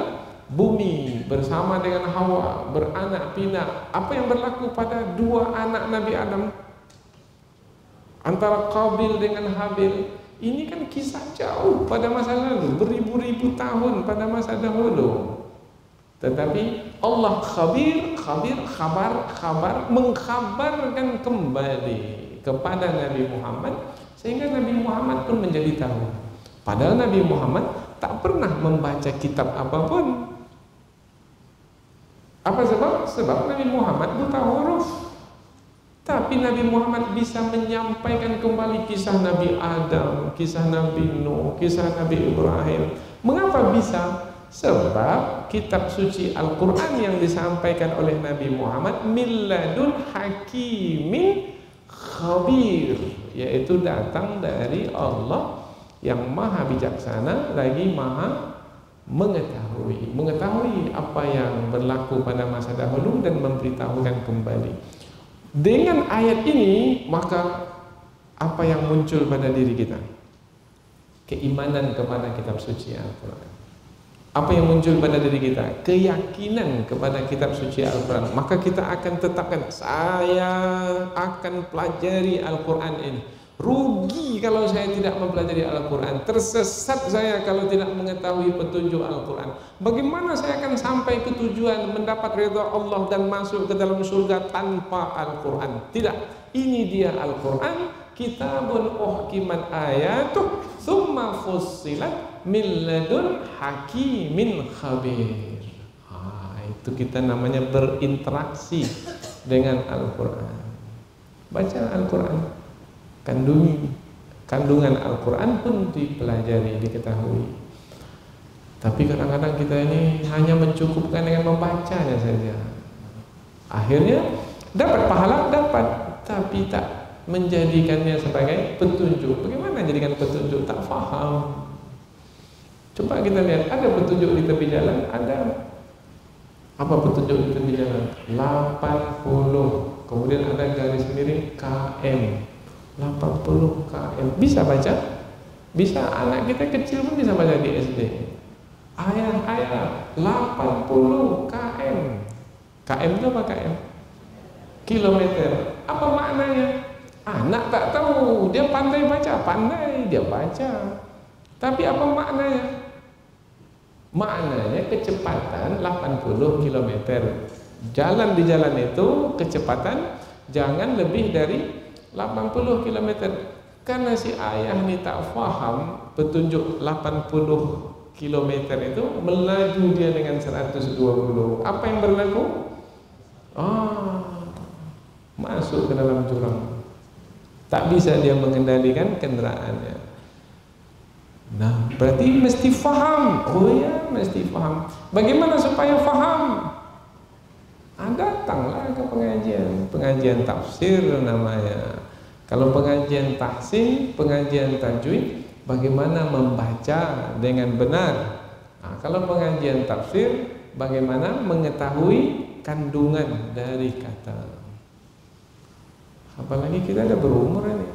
S2: bumi bersama dengan Hawa, beranak pinak. Apa yang berlaku pada 2 anak Nabi Adam, antara Qabil dengan Habil? Ini kan kisah jauh pada masa lalu, beribu-ribu tahun pada masa dahulu. Tetapi Allah khabir, khabar mengkhabarkan kembali kepada Nabi Muhammad, sehingga Nabi Muhammad pun menjadi tahu. Padahal Nabi Muhammad tak pernah membaca kitab apapun. Apa sebab? Sebab Nabi Muhammad buta huruf. Tapi Nabi Muhammad bisa menyampaikan kembali kisah Nabi Adam, kisah Nabi Nuh, kisah Nabi Ibrahim. Mengapa bisa? Sebab kitab suci Al-Quran yang disampaikan oleh Nabi Muhammad milladun hakimin khabir, yaitu datang dari Allah yang maha bijaksana lagi maha mengetahui apa yang berlaku pada masa dahulu dan memberitahukan kembali. Dengan ayat ini, maka apa yang muncul pada diri kita? keimanan kepada kitab suci Al-Quran. Apa yang muncul pada diri kita? Keyakinan kepada kitab suci Al-Quran. Maka kita akan tetapkan, saya akan pelajari Al-Quran ini. Rugi kalau saya tidak mempelajari Al-Quran. Tersesat saya kalau tidak mengetahui petunjuk Al-Quran. Bagaimana saya akan sampai ke tujuan mendapat ridha Allah dan masuk ke dalam surga tanpa Al-Quran? Tidak. Ini dia Al-Quran. Kitabun uhkimat ayatuh thumma fussilat min ladun hakimin khabir. Itu kita namanya berinteraksi dengan Al-Quran. Baca Al-Quran, kandungan Al-Quran pun dipelajari, diketahui. Tapi kadang-kadang kita ini hanya mencukupkan dengan membacanya saja. Akhirnya dapat pahala, dapat, tapi tak menjadikannya sebagai petunjuk. Bagaimana jadikan petunjuk? Tak faham. Coba kita lihat, ada petunjuk di tepi jalan? Ada. Apa petunjuk di tepi jalan? 80. Kemudian ada garis miring KM. 80 KM. Bisa baca? Bisa. Anak kita kecil pun bisa baca di SD. Ayah 80 KM. KM itu apa KM? Kilometer. Apa maknanya? Anak tak tahu. Dia pandai baca. Pandai dia baca. Tapi apa maknanya? Maknanya kecepatan 80 km. Jalan di jalan itu kecepatan jangan lebih dari 80 km. Karena si ayah ini tak faham petunjuk 80 km itu, melaju dia dengan 120. Apa yang berlaku? Masuk ke dalam jurang. Tak bisa dia mengendalikan kendaraannya. Nah, berarti mesti faham. Oh ya, mesti faham. Bagaimana supaya faham? Datanglah ke pengajian tafsir namanya. Kalau pengajian tahsin, pengajian tajwid, bagaimana membaca dengan benar. Kalau pengajian tafsir, bagaimana mengetahui kandungan dari kata. Apalagi kita ada berumur ini.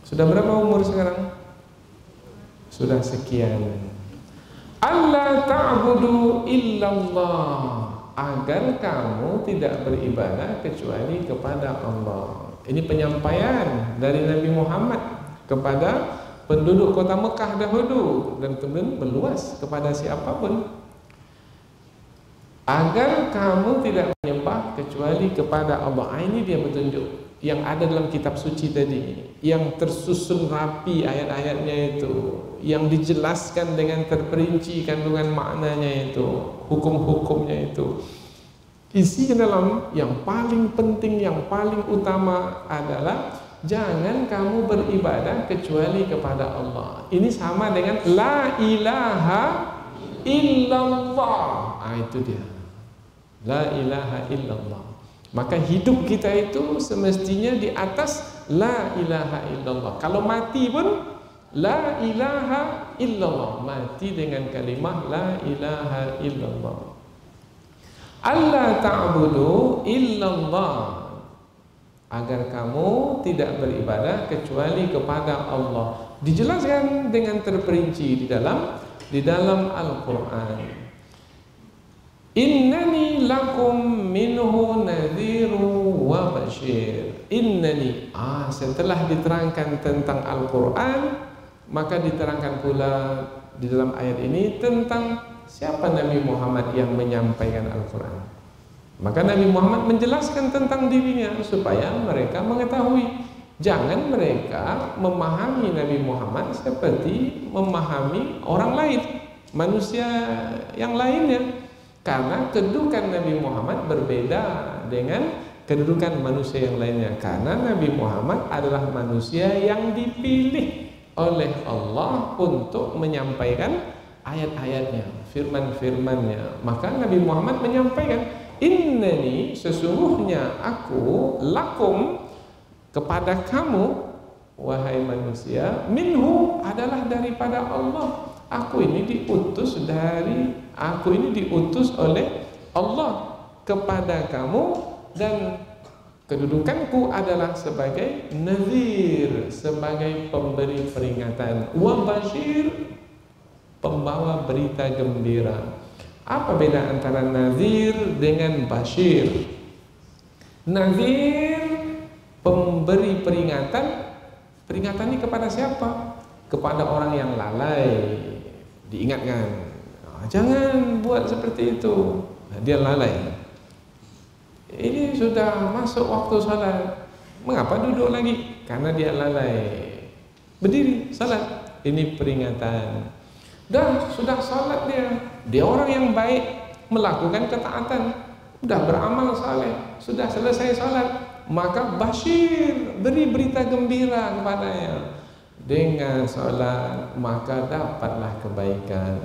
S2: Sudah berapa umur sekarang? Sudah sekian. Allah ta'budu illallah, agar kamu tidak beribadah kecuali kepada Allah. Ini penyampaian dari Nabi Muhammad kepada penduduk kota Mekah dahulu dan kemudian meluas kepada siapapun. Agar kamu tidak menyembah kecuali kepada Allah. Ini dia petunjuk yang ada dalam kitab suci tadi, yang tersusun rapi ayat-ayatnya itu, yang dijelaskan dengan terperinci kandungan maknanya itu, hukum-hukumnya itu. Isi dalam yang paling penting, yang paling utama adalah jangan kamu beribadah kecuali kepada Allah. Ini sama dengan la ilaha illallah. Itu dia, la ilaha illallah. Maka hidup kita itu semestinya di atas la ilaha illallah. Kalau mati pun la ilaha illallah, mati dengan kalimah la ilaha illallah. Allah ta'budu illallah, agar kamu tidak beribadah kecuali kepada Allah. Dijelaskan dengan terperinci di dalam Al-Quran. Innani lakum minhu nadhiru wa bashir. Innani, setelah diterangkan tentang Al-Quran, maka diterangkan pula di dalam ayat ini tentang siapa Nabi Muhammad yang menyampaikan Al-Quran. Maka Nabi Muhammad menjelaskan tentang dirinya supaya mereka mengetahui. Jangan mereka memahami Nabi Muhammad seperti memahami orang lain, manusia yang lainnya. Karena kedudukan Nabi Muhammad berbeda dengan kedudukan manusia yang lainnya. Karena Nabi Muhammad adalah manusia yang dipilih oleh Allah untuk menyampaikan ayat-ayatnya, firman-firmannya. Maka Nabi Muhammad menyampaikan, innani, sesungguhnya aku, lakum, kepada kamu, wahai manusia, minhu, adalah daripada Allah. Aku ini diutus oleh Allah kepada kamu, dan Kedudukanku adalah sebagai nadhir, sebagai pemberi peringatan, wa basyir, pembawa berita gembira. Apa beda antara nadhir dengan basyir? Nadhir, pemberi peringatan. Peringatan ini kepada siapa? Kepada orang yang lalai. Diingatkan, jangan buat seperti itu. Dia lalai. Ini sudah masuk waktu salat, mengapa duduk lagi? Karena dia lalai. Berdiri, salat. Ini peringatan. Dan sudah salat dia orang yang baik, melakukan ketaatan, sudah beramal saleh, sudah selesai salat, maka basyir, beri berita gembira kepadanya. Dengan salat maka dapatlah kebaikan.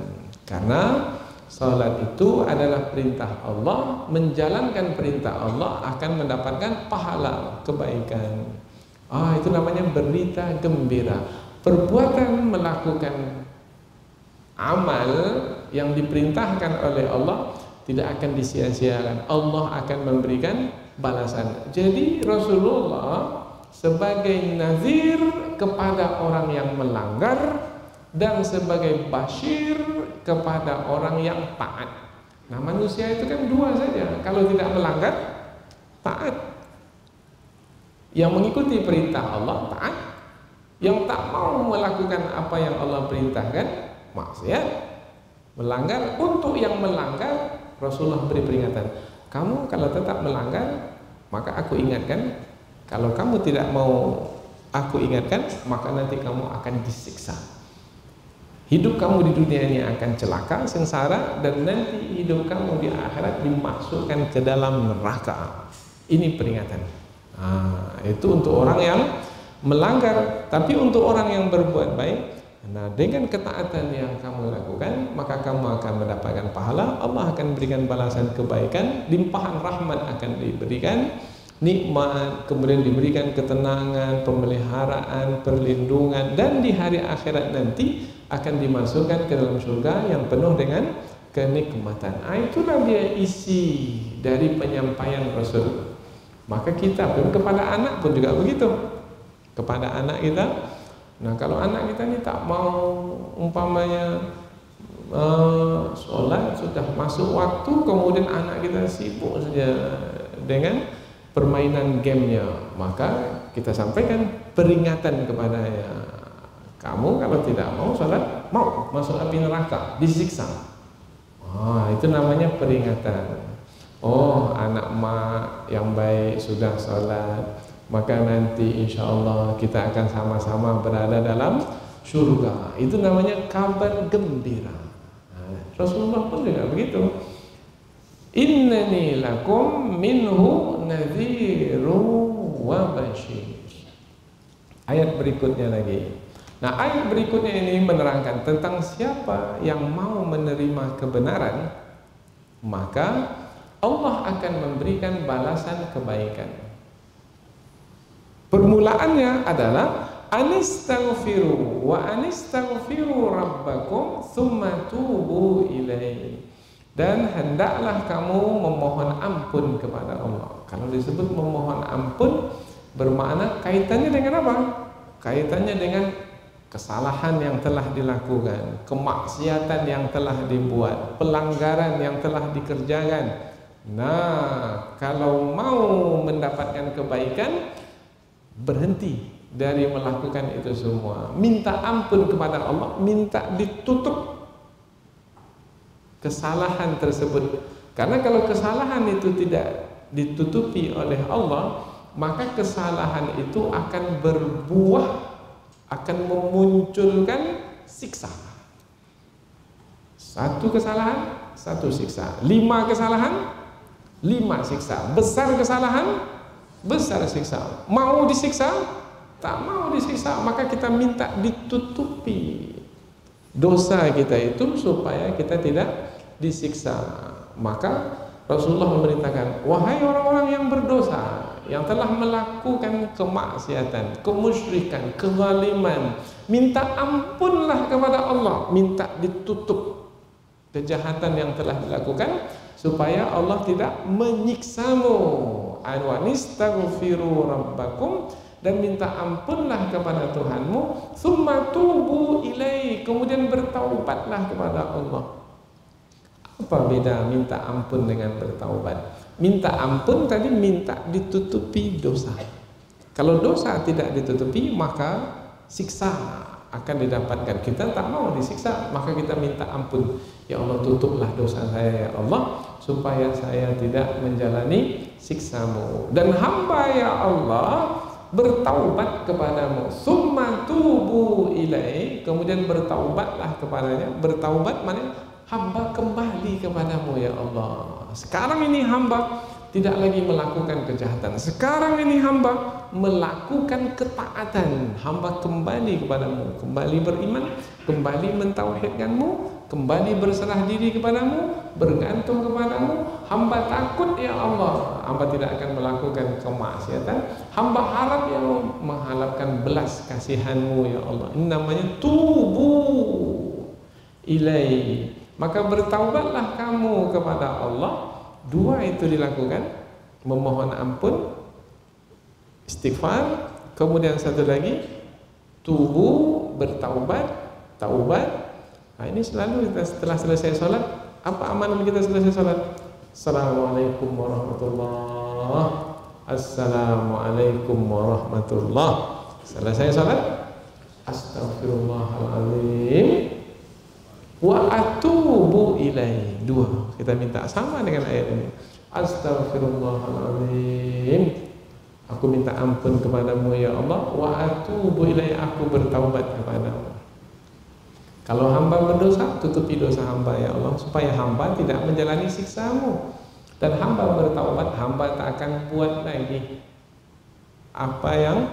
S2: Karena salat itu adalah perintah Allah, menjalankan perintah Allah akan mendapatkan pahala kebaikan. Itu namanya berita gembira. Perbuatan melakukan amal yang diperintahkan oleh Allah tidak akan disia-siakan. Allah akan memberikan balasan. Jadi Rasulullah sebagai nazir kepada orang yang melanggar dan sebagai basyir kepada orang yang taat. Nah, manusia itu kan dua saja. Kalau tidak melanggar, taat. Yang mengikuti perintah Allah, taat. Yang tak mau melakukan apa yang Allah perintahkan, maksiat. Melanggar. Untuk yang melanggar, Rasulullah beri peringatan. Kamu kalau tetap melanggar, maka aku ingatkan. Kalau kamu tidak mau aku ingatkan, maka nanti kamu akan disiksa. Hidup kamu di dunia ini akan celaka, sengsara, dan nanti hidup kamu di akhirat dimasukkan ke dalam neraka. Ini peringatan. Itu untuk orang yang melanggar. Tapi untuk orang yang berbuat baik, dengan ketaatan yang kamu lakukan, maka kamu akan mendapatkan pahala. Allah akan berikan balasan kebaikan, limpahan rahmat akan diberikan, nikmat, kemudian diberikan ketenangan, pemeliharaan, perlindungan, dan di hari akhirat nanti akan dimasukkan ke dalam surga yang penuh dengan kenikmatan. Itulah dia isi dari penyampaian Rasul. Maka kita pun kepada anak pun juga begitu. Kepada anak kita, nah kalau anak kita ini tak mau umpamanya sholat sudah masuk waktu, kemudian anak kita sibuk saja dengan permainan gamenya, maka kita sampaikan peringatan kepadanya. Kamu kalau tidak mau sholat, mau masuk api neraka, disiksa. Itu namanya peringatan. Anak mak yang baik sudah sholat, maka nanti insya Allah kita akan sama-sama berada dalam surga. Itu namanya kabar gembira. Rasulullah pun juga begitu. Innani lakum minhu nadhiru wa basyir. Ayat berikutnya lagi. Nah, ayat berikutnya ini menerangkan tentang siapa yang mau menerima kebenaran, maka Allah akan memberikan balasan kebaikan. Permulaannya adalah anistaghfiru wa anistaghfiru rabbakum tsumma tubu ilaihi. Dan hendaklah kamu memohon ampun kepada Allah. Kalau disebut memohon ampun, bermakna kaitannya dengan apa? Kaitannya dengan kesalahan yang telah dilakukan, kemaksiatan yang telah dibuat, pelanggaran yang telah dikerjakan. Nah, kalau mau mendapatkan kebaikan, berhenti dari melakukan itu semua. Minta ampun kepada Allah, minta ditutup kesalahan tersebut. Karena kalau kesalahan itu tidak ditutupi oleh Allah, maka kesalahan itu akan berbuah, akan memunculkan siksa. Satu kesalahan, satu siksa. 5 kesalahan, 5 siksa. Besar kesalahan, besar siksa. Mau disiksa, tak mau disiksa, maka kita minta ditutupi dosa kita itu supaya kita tidak disiksa. Maka Rasulullah memerintahkan, wahai orang-orang yang berdosa, yang telah melakukan kemaksiatan, kemusyrikan, kezaliman, minta ampunlah kepada Allah, minta ditutup kejahatan yang telah dilakukan supaya Allah tidak menyiksamu. Wa nistaghfiru rabbakum, dan minta ampunlah kepada Tuhanmu, tsumma tubu ilaihi, kemudian bertaubatlah kepada Allah. Apa beda minta ampun dengan bertaubat? Minta ampun tadi minta ditutupi dosa. Kalau dosa tidak ditutupi, maka siksa akan didapatkan. Kita tak mau disiksa, maka kita minta ampun. Ya Allah, tutuplah dosa saya ya Allah, supaya saya tidak menjalani siksamu. Dan hamba ya Allah bertaubat kepadamu, summa tubu ilaihi, kemudian bertaubatlah kepadanya. Bertaubat maknanya hamba kembali kepadamu ya Allah. Sekarang ini hamba tidak lagi melakukan kejahatan. Sekarang ini hamba melakukan ketaatan. Hamba kembali kepadamu, kembali beriman, kembali mentauhidkanmu, kembali berserah diri kepadamu, bergantung kepadamu. Hamba takut ya Allah, hamba tidak akan melakukan kemaksiatan. Hamba harap ya Allah, mengharapkan belas kasihanmu ya Allah. Ini namanya tubu ilaihi. Maka bertaubatlah kamu kepada Allah. Dua itu dilakukan, memohon ampun, istighfar, kemudian satu lagi tubu, bertaubat, taubat. Nah, ini selalu kita setelah selesai sholat. Apa amalan kita selesai sholat? Assalamualaikum warahmatullahi, assalamualaikum warahmatullahi. Selesai sholat, astaghfirullahaladzim wa atubu ilaihi. Dua kita minta sama dengan ayat ini. Astaghfirullahaladzim, aku minta ampun kepadamu ya Allah, wa atubu ilaihi, aku bertaubat kepadamu. Kalau hamba berdosa, tutupi dosa hamba ya Allah, supaya hamba tidak menjalani siksamu. Dan hamba bertaubat, hamba tak akan buat lagi apa yang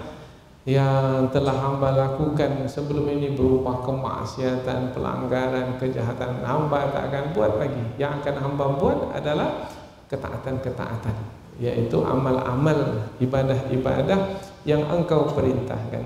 S2: telah hamba lakukan sebelum ini berupa kemaksiatan, pelanggaran, kejahatan. Hamba tak akan buat lagi. Yang akan hamba buat adalah ketaatan-ketaatan, yaitu amal-amal, ibadah-ibadah yang engkau perintahkan.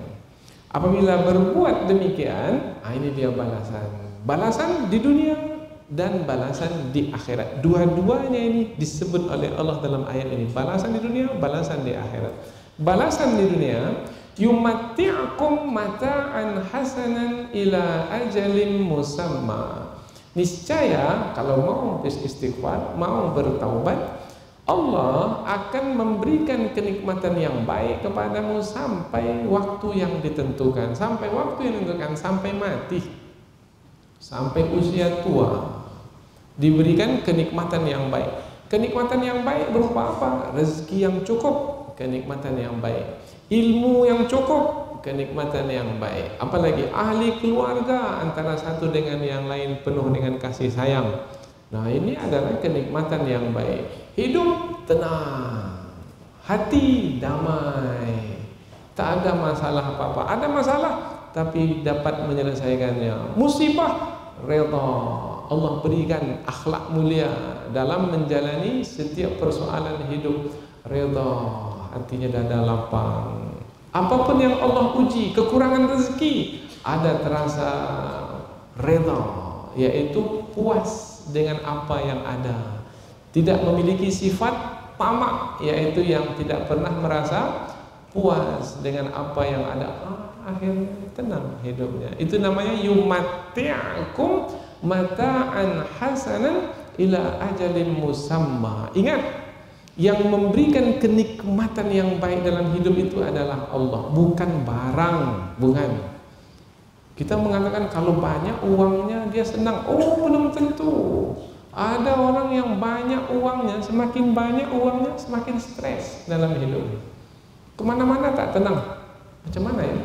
S2: Apabila berbuat demikian, ini dia balasan. Balasan di dunia dan balasan di akhirat. Dua-duanya ini disebut oleh Allah dalam ayat ini. Balasan di dunia, balasan di akhirat. Balasan di dunia, yumatti'akum mata'an hasanan ila ajalin musamma. Niscaya kalau mau beristighfar, mau bertaubat, Allah akan memberikan kenikmatan yang baik kepadamu sampai waktu yang ditentukan. Sampai waktu yang ditentukan, sampai mati, sampai usia tua, diberikan kenikmatan yang baik. Kenikmatan yang baik berupa apa? Rezeki yang cukup, kenikmatan yang baik. Ilmu yang cukup, kenikmatan yang baik. Apalagi ahli keluarga antara satu dengan yang lain penuh dengan kasih sayang. Nah, ini adalah kenikmatan yang baik. Hidup tenang, hati damai, tak ada masalah apa-apa. Ada masalah tapi dapat menyelesaikannya. Musibah, redha. Allah berikan akhlak mulia dalam menjalani setiap persoalan hidup. Redha, hatinya dada lapang. Apapun yang Allah uji, kekurangan rezeki, ada terasa redha, yaitu puas dengan apa yang ada. Tidak memiliki sifat tamak, yaitu yang tidak pernah merasa puas dengan apa yang ada. Akhirnya tenang hidupnya. Itu namanya yumatti'akum mata'an hasanan ila ajalin musamma. Ingat, yang memberikan kenikmatan yang baik dalam hidup itu adalah Allah, bukan barang, bukan. Kita mengatakan kalau banyak uangnya dia senang. Oh, belum tentu. Ada orang yang banyak uangnya, semakin banyak uangnya semakin stres dalam hidup. Kemana-mana tak tenang. Macam mana ya?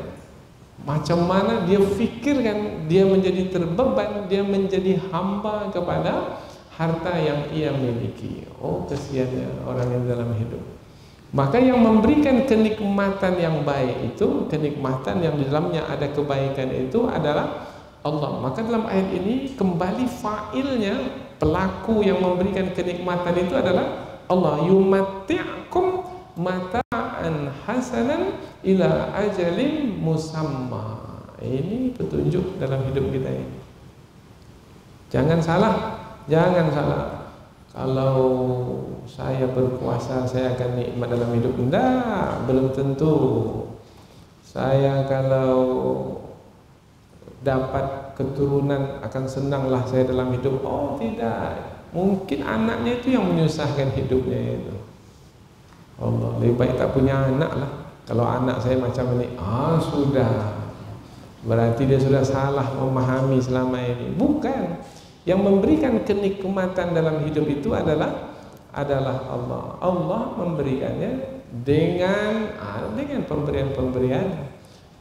S2: Macam mana dia fikirkan, dia menjadi terbeban, dia menjadi hamba kepada harta yang ia miliki. Oh, kesiannya orang yang dalam hidup. Maka yang memberikan kenikmatan yang baik itu, kenikmatan yang di dalamnya ada kebaikan itu adalah Allah. Maka dalam ayat ini kembali fa'ilnya, pelaku yang memberikan kenikmatan itu adalah Allah. Yumatti'akum mata'an hasanan ila ajalin musamma. Ini petunjuk dalam hidup kita ini. Jangan salah. Jangan salah. kalau saya berpuasa saya akan nikmat dalam hidup. Enggak, belum tentu. Saya kalau dapat keturunan akan senanglah saya dalam hidup. Oh tidak, mungkin anaknya itu yang menyusahkan hidupnya itu. Allah, lebih baik tak punya anak lah. Kalau anak saya macam ini, sudah, berarti dia sudah salah memahami selama ini. Bukan, yang memberikan kenikmatan dalam hidup itu adalah Allah. Allah memberikannya dengan pemberian-pemberian,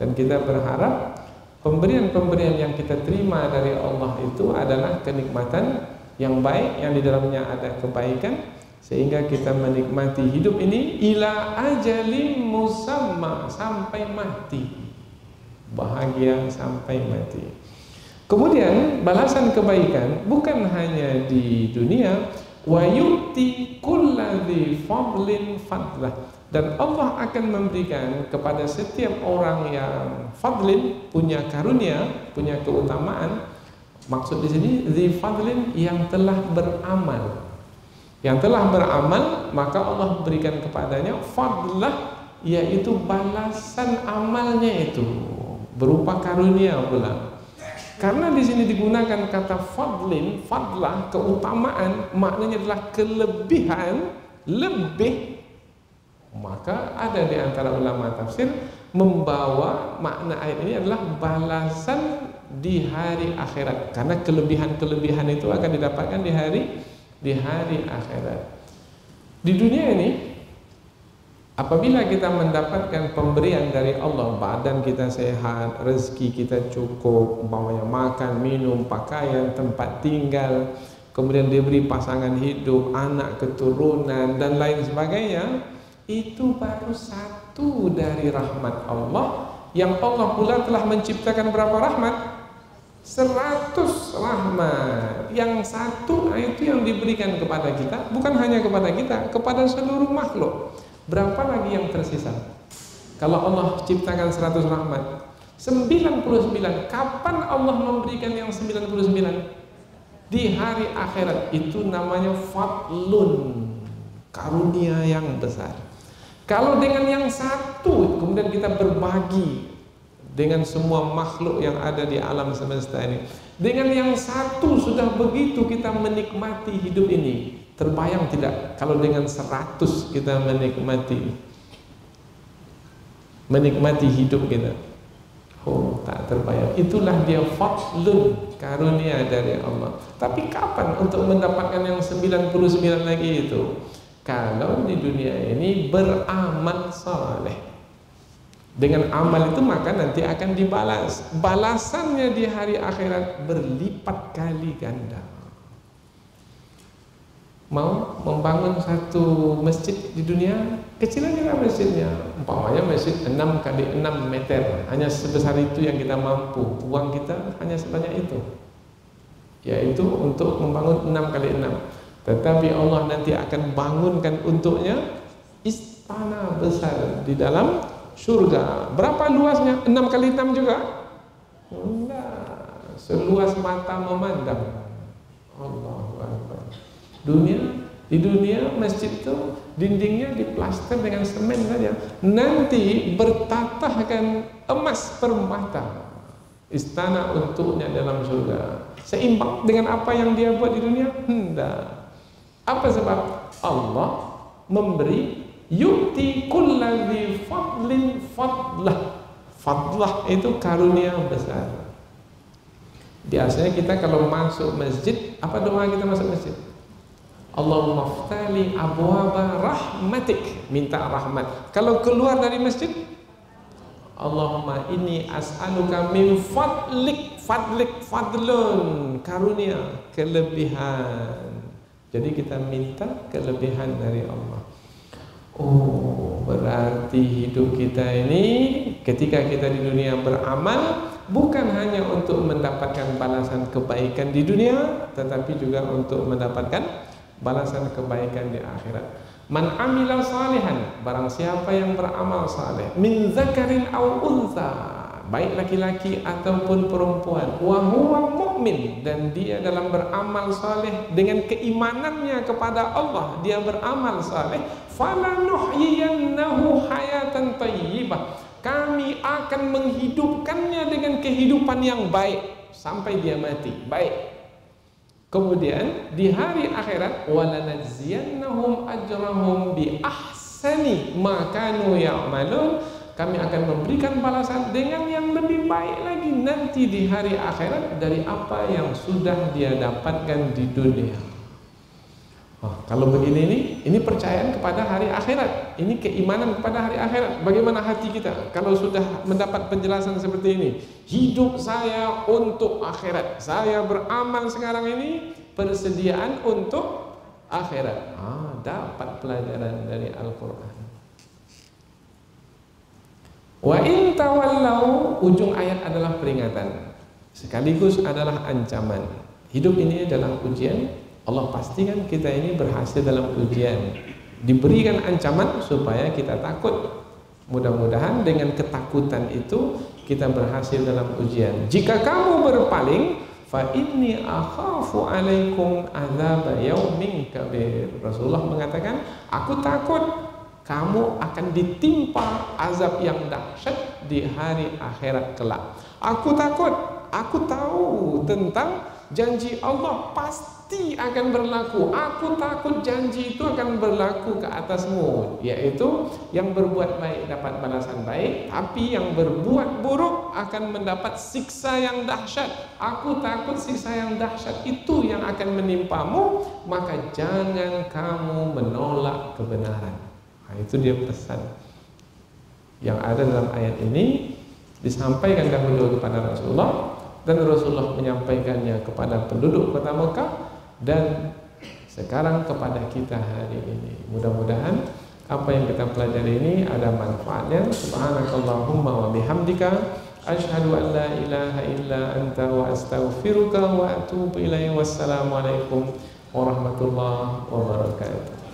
S2: dan kita berharap pemberian-pemberian yang kita terima dari Allah itu adalah kenikmatan yang baik, yang di dalamnya ada kebaikan, sehingga kita menikmati hidup ini ila ajalim musamma, sampai mati, bahagia sampai mati. Kemudian balasan kebaikan bukan hanya di dunia, wa yu'ti kulladzi fadlin fadlah, dan Allah akan memberikan kepada setiap orang yang fadlin, punya karunia, punya keutamaan. Maksud di sini dzi fadlin, yang telah beramal. Yang telah beramal, maka Allah berikan kepadanya fadlah, yaitu balasan amalnya itu berupa karunia pula. Karena di sini digunakan kata fadlin, fadlah, keutamaan, maknanya adalah kelebihan, lebih. Maka ada di antara ulama tafsir membawa makna ayat ini adalah balasan di hari akhirat, karena kelebihan-kelebihan itu akan didapatkan di hari akhirat. Di dunia ini, apabila kita mendapatkan pemberian dari Allah, badan kita sehat, rezeki kita cukup, umpamanya makan, minum, pakaian, tempat tinggal, kemudian diberi pasangan hidup, anak keturunan, dan lain sebagainya, itu baru satu dari rahmat Allah, yang Allah pula telah menciptakan berapa rahmat? 100 rahmat. Yang satu itu yang diberikan kepada kita, bukan hanya kepada kita, kepada seluruh makhluk. Berapa lagi yang tersisa? Kalau Allah ciptakan 100 rahmat, 99, kapan Allah memberikan yang 99? Di hari akhirat. Itu namanya fadlun, karunia yang besar. Kalau dengan yang satu kemudian kita berbagi dengan semua makhluk yang ada di alam semesta ini, dengan yang satu sudah begitu kita menikmati hidup ini. Terbayang tidak kalau dengan 100 kita menikmati hidup kita? Oh, tak terbayang. Itulah dia fadlun, karunia dari Allah. Tapi kapan untuk mendapatkan yang 99 lagi itu? Kalau di dunia ini beramal saleh. Dengan amal itu maka nanti akan dibalas. Balasannya di hari akhirat berlipat kali ganda. Mau membangun satu masjid di dunia, kecil aja masjidnya. Umpamanya masjid 6 kali 6 meter, hanya sebesar itu yang kita mampu. Uang kita hanya sebanyak itu, yaitu untuk membangun 6 kali 6. Tetapi Allah nanti akan bangunkan untuknya istana besar di dalam surga. Berapa luasnya? 6 kali 6 juga? Enggak, seluas mata memandang. Allahu Akbar. Di dunia masjid itu dindingnya diplaster dengan semen saja. Nanti bertatahkan emas permata. Istana untuknya dalam surga. Seimbang dengan apa yang dia buat di dunia? Enggak. Apa sebab? Allah memberi yu'ti kulladzi fadlin fadlah. Fadlah itu karunia besar. Biasanya kita kalau masuk masjid, apa doa kita masuk masjid? Allahumma ftali abwaba rahmatik, minta rahmat. Kalau keluar dari masjid, Allahumma inni as'aluka min fadlik, fadlun, karunia, kelebihan. Jadi kita minta kelebihan dari Allah. Oh, berarti hidup kita ini ketika kita di dunia beramal bukan hanya untuk mendapatkan balasan kebaikan di dunia, tetapi juga untuk mendapatkan balasan kebaikan di akhirat. Man amila salihan, barang siapa yang beramal saleh, min zakarin aw untha, baik laki-laki ataupun perempuan, wa huwa mu'min, dan dia dalam beramal saleh dengan keimanannya kepada Allah, dia beramal saleh, falanuhyiyannahu hayatan thayyibah, kami akan menghidupkannya dengan kehidupan yang baik sampai dia mati, baik. Kemudian di hari akhirat, walanajziyannahum ajrahum bi ahsani ma kanu ya'malun, kami akan memberikan balasan dengan yang lebih baik lagi nanti di hari akhirat dari apa yang sudah dia dapatkan di dunia. Kalau begini ini percayaan kepada hari akhirat, ini keimanan kepada hari akhirat. Bagaimana hati kita kalau sudah mendapat penjelasan seperti ini? Hidup saya untuk akhirat, saya beramal sekarang ini persediaan untuk akhirat. Dapat pelajaran dari Al-Quran. Wa in tawallau, ujung ayat adalah peringatan, sekaligus adalah ancaman. Hidup ini adalah ujian. Allah pastikan kita ini berhasil dalam ujian, diberikan ancaman supaya kita takut. Mudah-mudahan dengan ketakutan itu kita berhasil dalam ujian. Jika kamu berpaling, fa inni akhafu alaikum adzab yaumin kabir. Rasulullah mengatakan, aku takut kamu akan ditimpa azab yang dahsyat di hari akhirat kelak. Aku takut, aku tahu tentang janji Allah pasti akan berlaku. Aku takut janji itu akan berlaku ke atasmu, yaitu yang berbuat baik dapat balasan baik, tapi yang berbuat buruk akan mendapat siksa yang dahsyat. Aku takut siksa yang dahsyat itu yang akan menimpamu, maka jangan kamu menolak kebenaran. Itu dia pesan yang ada dalam ayat ini, disampaikan dahulu kepada Rasulullah, dan Rasulullah menyampaikannya kepada penduduk kota Mekah, dan sekarang kepada kita hari ini. Mudah-mudahan apa yang kita pelajari ini ada manfaatnya. Subhanakallahumma wa bihamdika, asyhadu an la ilaha illa anta wa astaghfiruka wa atubu ilaik. Wassalamualaikum warahmatullahi wabarakatuh.